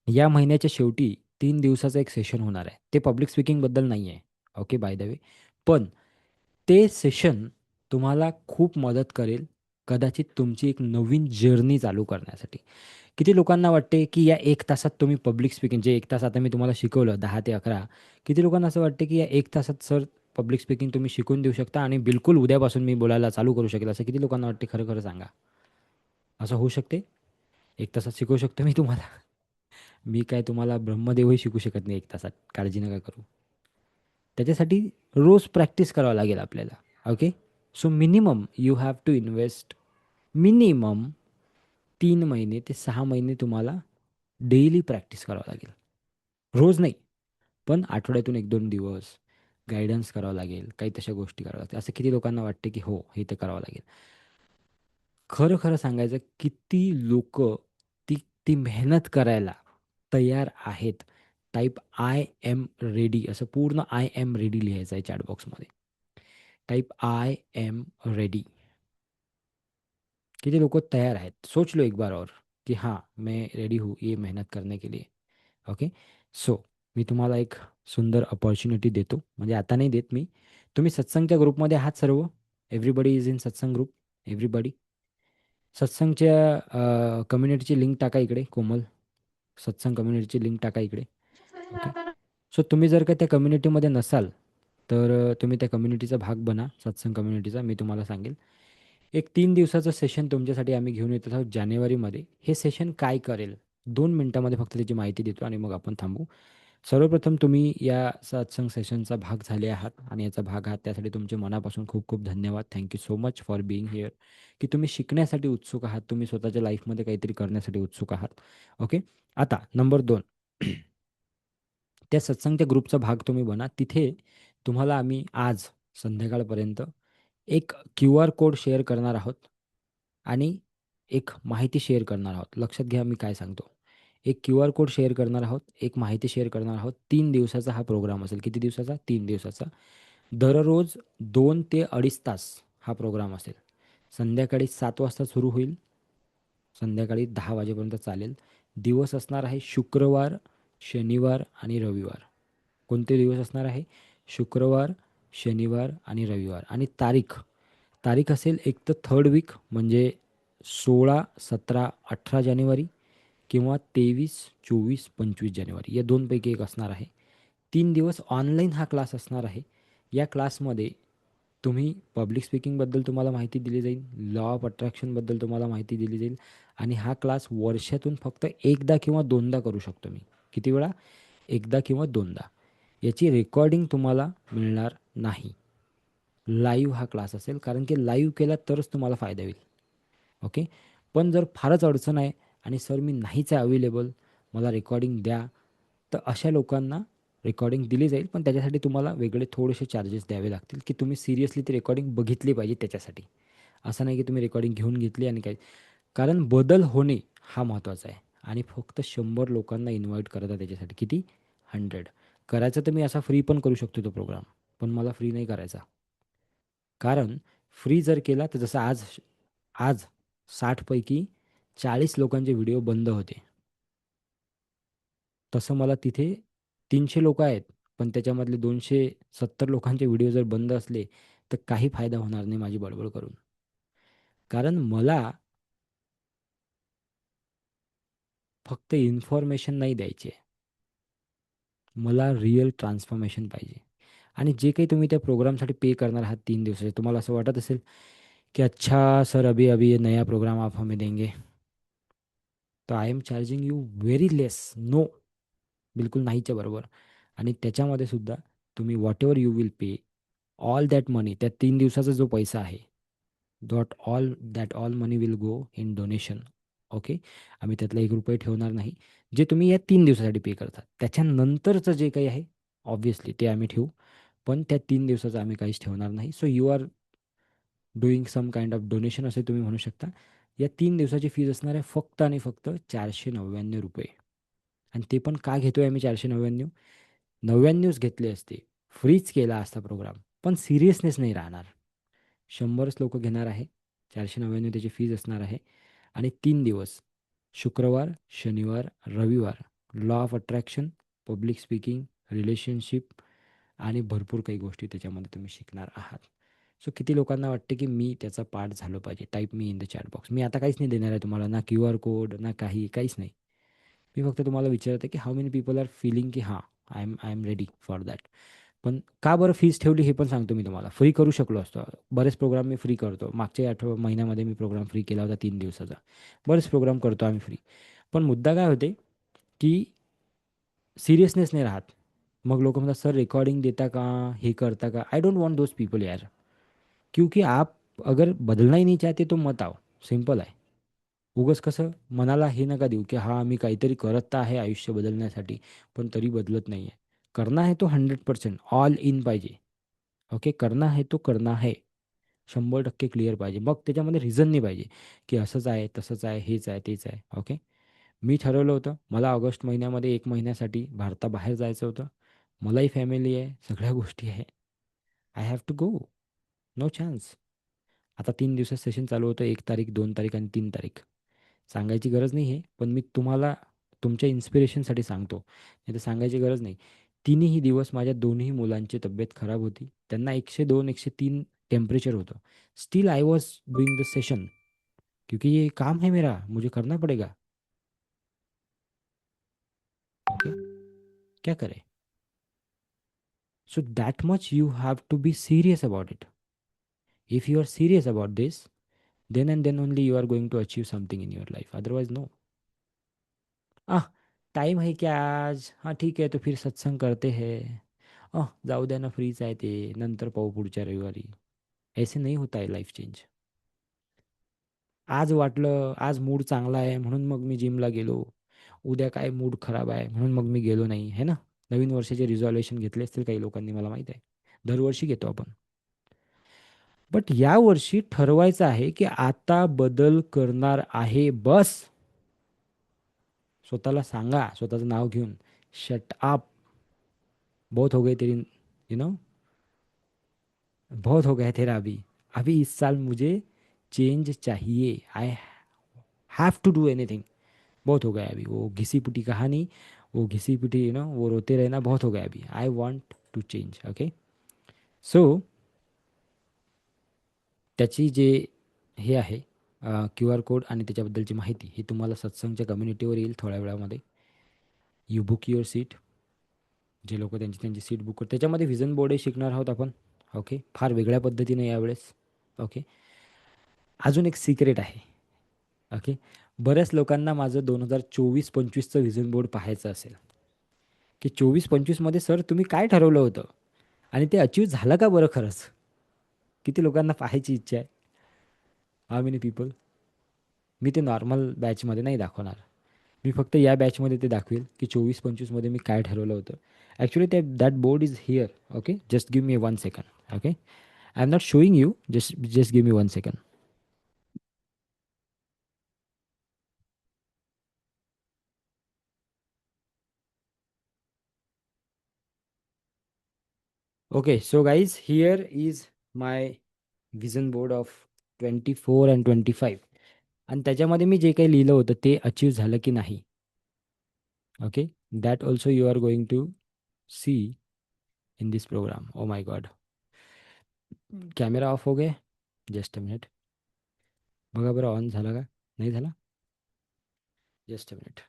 या महिन्याच्या शेवटी 3 दिवसाचं एक सेशन होणार आहे. ते पब्लिक स्पीकिंगबद्दल नाही आहे. ओके. बाय द वे, पण ते सेशन तुम्हाला खूप मदत करेल कदाचित तुमची एक नवीन जर्नी चालू करण्यासाठी. किती लोकांना वाटते की या 1 तासात तुम्ही पब्लिक स्पीकिंग, जे 1 तास आता मी तुम्हाला शिकवलं 10 ते 11, किती लोकांना असं वाटते की या 1 तासात सर पब्लिक स्पीकिंग तुम्ही शिकून देऊ शकता आणि बिलकुल उद्यापासून मी बोलायला चालू करू शकेल, असं किती लोकांना वाटते? खरं खरं सांगा. असं होऊ शकते? 1 तासात शिकवू शकतो मी तुम्हाला? मी काय तुम्हाला ब्रह्मदेवही शिकू शकत नाही 1 तासात, काळजी नका करू. त्याच्यासाठी रोज प्रॅक्टिस करावं लागेल आपल्याला. Okay. So minimum you have to invest minimum 3 महिने ते 6 महिने तुम्हाला डेली प्रॅक्टिस करावं लागेल. रोज नाही, पण आठवड्यातून 1-2 दिवस गायडन्स करावं लागेल, काही तशा गोष्टी कराव्या लागतील. असं किती लोकांना वाटते की हो हे तर करावं लागेल? खरं खरं सांगायचं, किती लोक ती ती मेहनत करायला तयार आहेत? टाईप आय एम रेडी, असं पूर्ण आय एम रेडी लिहायचं आहे चॅटबॉक्समध्ये. Type I am ready. किती लोग तैयार हैं? सोच लो एक बार और कि हाँ मैं रेडी हूँ ये मेहनत करने के लिए. ओके. सो मी तुम्हाला एक सुंदर अपॉर्च्युनिटी देतो, म्हणजे आता नाही देत मी. तुम्ही सत्संगच्या ग्रुपमध्ये आहात सर्व? एव्हरीबडी इज इन सत्संग ग्रुप? एव्हरीबडी? सत्संगच्या कम्युनिटीची लिंक टाका इकडे. कोमल, सत्संग कम्युनिटीची लिंक टाका इकडे. ओके. सो तुम्ही जर का त्या कम्युनिटीमध्ये नसाल तर तुम्ही त्या कम्युनिटीचा भाग बना, सत्संग कम्युनिटीचा. मी तुम्हाला सांगेल एक 3 दिवसाचं सेशन तुमच्यासाठी आम्ही घेऊन येत आहोत जानेवारीमध्ये. हे सेशन काय करेल? 2 मिनिटामध्ये फक्त त्याची माहिती देतो आणि मग आपण थांबू. सर्वप्रथम तुम्ही या सत्संग सेशनचा भाग झाले आहात आणि याचा भाग आहात, त्यासाठी तुमचे मनापासून खूप खूप धन्यवाद. Thank you so much for being here. की तुम्ही शिकण्यासाठी उत्सुक आहात, तुम्ही स्वतःच्या लाईफमध्ये काहीतरी करण्यासाठी उत्सुक आहात. ओके. आता नंबर 2, त्या सत्संगच्या ग्रुपचा भाग तुम्ही बना. तिथे तुम्हाला आम्ही आज संध्याकाळपर्यंत एक QR कोड शेअर करणार आहोत आणि एक माहिती शेअर करणार आहोत. लक्षात घ्या मी काय सांगतो. एक QR कोड शेअर करणार आहोत, एक माहिती शेअर करणार आहोत. 3 दिवसाचा हा प्रोग्राम असेल. किती दिवसाचा? 3 दिवसाचा. दररोज 2 ते 2.5 तास हा प्रोग्राम असेल. संध्याकाळी 7 वाजता सुरू होईल, संध्याकाळी 10 वाजेपर्यंत चालेल. दिवस असणार आहे शुक्रवार, शनिवार आणि रविवार. कोणते दिवस असणार आहे? शुक्रवार, शनिवार आणि रविवार. आणि तारीख तारीख असेल एक तर 3rd वीक म्हणजे 16, 17, 18 जानेवारी किंवा 23, 24, 25 जानेवारी, या दोनपैकी एक असणार आहे. 3 दिवस ऑनलाईन हा क्लास असणार आहे. या क्लासमध्ये तुम्ही पब्लिक स्पीकिंगबद्दल तुम्हाला माहिती दिली जाईल, लॉ ऑफ अट्रॅक्शनबद्दल तुम्हाला माहिती दिली जाईल आणि हा क्लास वर्षातून फक्त एकदा किंवा दोनदा करू शकतो मी. किती वेळा? एकदा किंवा दोनदा. याची रेकॉर्डिंग तुम्हाला मिळणार नाही. लाईव्ह हा क्लास असेल, कारण की लाईव्ह केला तरच तुम्हाला फायदा होईल. ओके. पण जर फारच अडचण आहे आणि सर मी नाहीच आहे अवेलेबल, मला रेकॉर्डिंग द्या, तर अशा लोकांना रेकॉर्डिंग दिली जाईल, पण त्याच्यासाठी तुम्हाला वेगळे थोडेसे चार्जेस द्यावे लागतील, की तुम्ही सिरियसली ती रेकॉर्डिंग बघितली पाहिजे त्याच्यासाठी. असं नाही की तुम्ही रेकॉर्डिंग घेऊन घेतली आणि काय. कारण बदल होणे हा महत्त्वाचा आहे आणि फक्त 100 लोकांना इन्व्हाइट करता त्याच्यासाठी. किती? 100. करायचं तर मी असा फ्री पण करू शकतो तो प्रोग्राम, पण मला फ्री नाही करायचा. कारण फ्री जर केला तर जसं आज आज 60 पैकी 40 लोकांचे व्हिडिओ बंद होते. तसं मला तिथे 300 लोक आहेत, पण त्याच्यामधले 270 लोकांचे व्हिडिओ जर बंद असले तर काही फायदा होणार नाही माझी बडबड करून. कारण मला फक्त इन्फॉर्मेशन नाही द्यायची आहे, मला रिअल ट्रान्सफॉर्मेशन पाहिजे. आणि जे काही तुम्ही त्या प्रोग्रामसाठी पे करणार आहात 3 दिवसाचे, तुम्हाला असं वाटत असेल की अच्छा सर अभी अभी ये नया प्रोग्राम आप हमें देंगे, तर I am charging you very less. No, बिलकुल नाहीच्या बरोबर. आणि त्याच्यामध्ये सुद्धा तुम्ही whatever you will pay, all that money, त्या 3 दिवसाचा जो पैसा आहे, that all money will go in donation. Okay. आम्ही त्यातला 1 रुपये ठेवणार नाही. जे तुम्ही या 3 दिवसासाठी पे करता त्याच्यानंतरचं जे काही आहे ऑब्व्हियसली ते आम्ही ठेवू, पण त्या 3 दिवसाचं आम्ही काहीच ठेवणार नाही. So you are doing some kind of donation असे तुम्ही म्हणू शकता. या 3 दिवसाची फीज असणार आहे फक्त आणि फक्त 499 रुपये. आणि ते पण का घेतोय आम्ही 499? 99च घेतले असते, फ्रीच केला असता प्रोग्राम, पण सिरियसनेस नाही राहणार. 100च लोक घेणार आहे. 499 त्याची फीज असणार आहे. आणि 3 दिवस शुक्रवार, शनिवार, रविवार, law of attraction, public speaking, relationship आणि भरपूर काही गोष्टी त्याच्यामध्ये तुम्ही शिकणार आहात. सो किती लोकांना वाटते की मी त्याचा पार्ट झालो पाहिजे? Type me in the chat box. मी आता काहीच नाही देणार आहे तुम्हाला, ना QR कोड ना काहीच नाही. मी फक्त तुम्हाला विचारते की how many people are feeling की हां, I am ready for that. पण का बरं फीज ठेवली हे पण सांगतो मी तुम्हाला. फ्री करू शकलो असतो. बरेच प्रोग्राम मी फ्री करतो. मागच्या महिन्यामध्ये मी प्रोग्राम फ्री केला होता 3 दिवसाचा. बरेच प्रोग्राम करतो आम्ही फ्री. पण मुद्दा काय होते की सिरियसनेस नाही राहत. मग लोक म्हणतात सर रेकॉर्डिंग देता का, हे करता का? I don't want those people यार. क्योंकि आप अगर बदलना ही नहीं चाहते तो मत आओ. सिंपल आहे. उगाच कसं मनाला हे नका देऊ की हां मी काहीतरी करत तर आहे आयुष्य बदलण्यासाठी, पण तरी बदलत नाही आहे. करना है तो 100% ऑल इन पाहिजे. ओके. करना है तो करना है. 100% क्लिअर पाहिजे. मग त्याच्यामध्ये रिझन नाही पाहिजे की असंच आहे, तसंच आहे, हेच आहे, तेच आहे. ओके. मी ठरवलं होतं मला ऑगस्ट महिन्यामध्ये 1 महिन्यासाठी भारताबाहेर जायचं होतं. मलाही फॅमिली आहे, सगळ्या गोष्टी आहे. I have to go. No chance. आता 3 दिवसात सेशन चालू होतं, 1 तारीख, 2 तारीख आणि 3 तारीख. सांगायची गरज नाही आहे, पण मी तुम्हाला तुमच्या इन्स्पिरेशनसाठी सांगतो, नाही तर सांगायची गरज नाही. तिन्ही दिवस माझ्या दोन्ही मुलांची तब्येत खराब होती. त्यांना 102, 103 टेम्परेचर होतं. Still I was doing the session, क्योंकि ये काम है मेरा, मुझे करना पड़ेगा. ओके. क्या करें? So that much you have to be serious about it. If you are serious about this, then and then only you are going to achieve something in your life. Otherwise, no. Time है क्या आज? हाँ ठीक आहे, तो फिर सत्संग करते हैं. जाऊ द्या ना, फ्रीच आहे ते, नंतर पाहू पुढच्या रविवारी. ऐसे नाही होत आहे लाईफ चेंज. आज वाटलं, आज मूड चांगला आहे म्हणून मग मी जिमला गेलो. उद्या काय मूड खराब आहे म्हणून मग मी गेलो नाही, है ना. नवीन वर्षाचे रिझॉल्युशन घेतले असतील काही लोकांनी, मला माहीत आहे. दरवर्षी घेतो आपण. बट यावर्षी ठरवायचं आहे की आता बदल करणार आहे, बस. स्वतःला सांगा, स्वतःचं नाव घेऊन, शट अप, बहुत हो गए तेरी, नो, बहुत हो गया तेरा अभी. अभी इस साल मुझे चेंज चाहिए. I have to do anything. बहुत हो गया अभी वो घिसी पिटी कहानी, वो घिसी पिटी वो रोते रहना बहुत हो गया अभी. I want to change. Okay. So त्याची जे हे आहे, क्यू आर कोड आणि त्याच्याबद्दलची माहिती ही तुम्हाला सत्संगच्या कम्युनिटीवर येईल थोड्या वेळामध्ये. You book your seat. जे लोक त्यांची त्यांची सीट बुक करतात, त्याच्यामध्ये व्हिजन बोर्डही शिकणार आहोत आपण. ओके, फार वेगळ्या पद्धतीने यावेळेस. ओके. अजून एक सिक्रेट आहे. ओके. बऱ्याच लोकांना माझं 2024-25चं व्हिजन बोर्ड पाहायचं असेल, की 24-25मध्ये सर तुम्ही काय ठरवलं होतं आणि ते अचीव झालं का बरं खरंच. किती लोकांना पाहायची इच्छा आहे? How many people? मी ते नॉर्मल बॅचमध्ये नाही दाखवणार. मी फक्त या बॅचमध्ये ते दाखवेल की 24-25मध्ये मी काय ठरवलं होतं. Actually that board is here. Okay, just give me 1 second. Okay, I am not showing you, just give me 1 second. Okay, so guys, here is my vision board of 24 and 25. आणि त्याच्यामध्ये मी जे काही लिहिलं होतं ते अचीव झालं की नाही. Okay, that also you are going to see in this programme. Oh my God, camera off हो गया. Just a minute. बघा बरं, ऑन झाला का नाही झाला. Just a minute.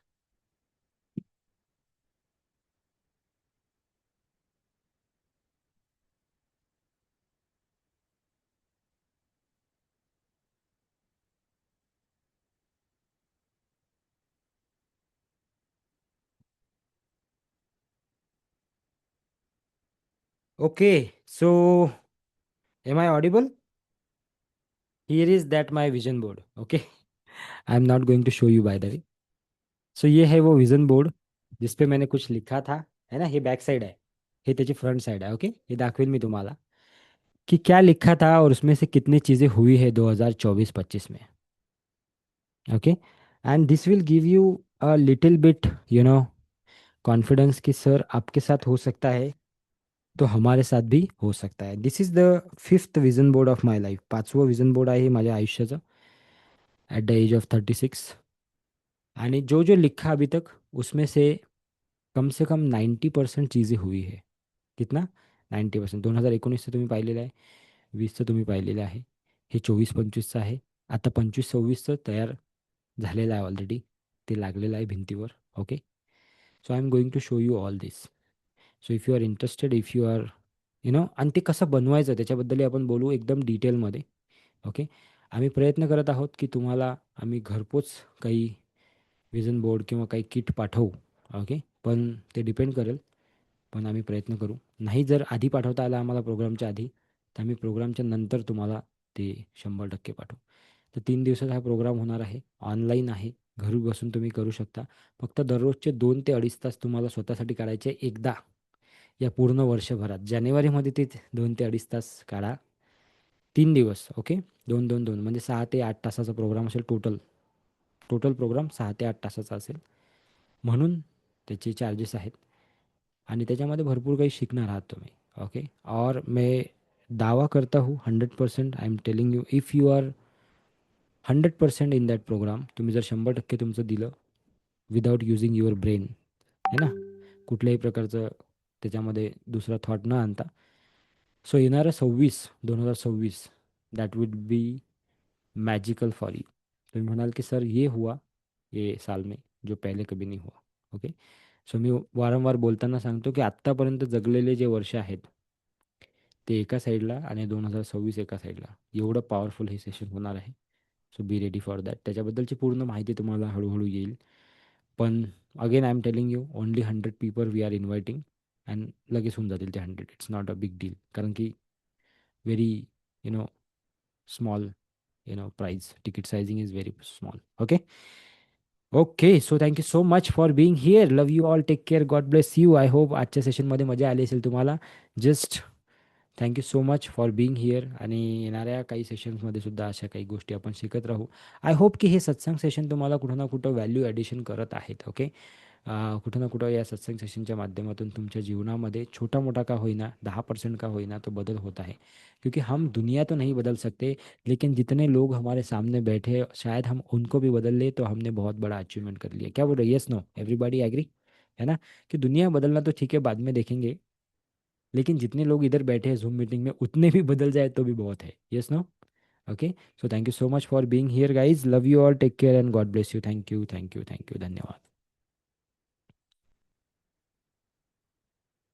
Okay, so am I audible? Here is that my vision board. Okay, I'm not going to show you by the way. So ये है वो विजन बोर्ड जिस पे मैंने कुछ लिखा था, है ना. हे बॅक साइड आहे, हे त्याची फ्रंट साइड आहे. ओके, हे दाखवेल मी तुम्हाला कि क्या लिखा था और उसमें से कितनी चीज़ें हुई है 2024-25 में. Okay, end this will give you a little bit confidence कि सर आपके साथ हो सकता है तो हमारे साथ भी हो सकता है. This is the 5th vision board of my life. 5वं विजन बोर्ड आहे हे माझ्या आयुष्याचं, ॲट द एज ऑफ 36. आणि जो जो लिखा अभी तक उसमें से कम 90% चीज़ें हुई है. कितना? 90%. 2019चं तुम्ही पाहिलेलं आहे, 20चं तुम्ही पाहिलेलं आहे, हे 24-25चं आहे. आता 25-26चं तयार झालेलं आहे ऑलरेडी, ते लागलेलं आहे भिंतीवर. Okay, so I am going to show you all this. So if you are interested, if you are आणि ते कसं बनवायचं त्याच्याबद्दलही आपण बोलू एकदम डिटेलमध्ये. ओके, आम्ही प्रयत्न करत आहोत की तुम्हाला आम्ही घरपोच काही विजन बोर्ड किंवा काही किट पाठवू. ओके, पण ते डिपेंड करेल, पण आम्ही प्रयत्न करू. नाही जर आधी पाठवता आलं आम्हाला प्रोग्रामच्या आधी, तर आम्ही प्रोग्रामच्या नंतर तुम्हाला ते 100% पाठवू. तर 3 दिवसाचा हा प्रोग्राम होणार आहे, ऑनलाईन आहे, घरी बसून तुम्ही करू शकता. फक्त दररोजचे 2 ते 2.5 तास तुम्हाला स्वतःसाठी काढायचे एकदा या पूर्ण वर्षभरात. जानेवारीमध्ये ते 2 ते 2.5 तास काढा, 3 दिवस. ओके, 2-2-2 म्हणजे 6 ते 8 तासाचा प्रोग्राम असेल. टोटल टोटल प्रोग्राम 6 ते 8 तासाचा असेल, म्हणून त्याचे चार्जेस आहेत. आणि त्याच्यामध्ये भरपूर काही शिकणार आहात तुम्ही. ओके, और मैं दावा करता हूँ 100%, I am telling you, if you are 100% in that programme, तुम्ही जर 100% तुमचं दिलं विदाउट युझिंग युअर ब्रेन, है ना, कुठल्याही प्रकारचं त्याच्यामध्ये दुसरा थॉट न आणता. सो येणारं 2026 that will be magical for you. तुम्ही म्हणाल की सर ये हुआ ये साल में जो पहले कभी नहीं हुआ. ओके, सो मी वारंवार बोलताना सांगतो की आत्तापर्यंत जगलेले जे वर्ष आहेत ते एका साईडला आणि 2026 एका साईडला, एवढं पॉवरफुल हे सेशन होणार आहे. So be ready for that. त्याच्याबद्दलची पूर्ण माहिती तुम्हाला हळूहळू येईल. पण again I am telling you only 100 people we are inviting and लगेच होऊन जातील ते 100. It's not a big deal, कारण की very you know small price, ticket sizing is very small. Okay. Okay, so thank you so much for being here. Love you all. Take care. God bless you. I hope आजच्या सेशनमध्ये मजा आली असेल तुम्हाला. Just thank you so much for being here. आणि येणाऱ्या काही सेशन्समध्ये सुद्धा अशा काही गोष्टी आपण शिकत राहू. आय होप की हे सत्संग सेशन तुम्हाला कुठं ना कुठं व्हॅल्यू ॲडिशन करत आहेत. ओके. कुठं ना कुठं या सत्संग सेशनच्या माध्यमातून तुमच्या जीवनामध्ये छोटा मोठा का होईना, 10% का होईना तो बदल होत आहे. क्योंकि हम दुनिया तो नहीं बदल सकते, लेकिन जितने लोग हमारे सामने बैठे हैं, शायद हम उनको भी बदल ले तो हमने बहुत बड़ा अचीवमेंट कर लिया. क्या बोल रहे? Yes no everybody agree? है ना? कि दुनिया बदलना तो ठीक है, बाद में देखेंगे, लेकिन जितने लोग इधर बैठे हैं जूम मीटिंग में उतने भी बदल जाए तो भी बहुत है. Yes no? Okay. So thank you so much for being here guys. Love you all. Take care and God bless you. Thank you, thank you, thank you. धन्यवाद.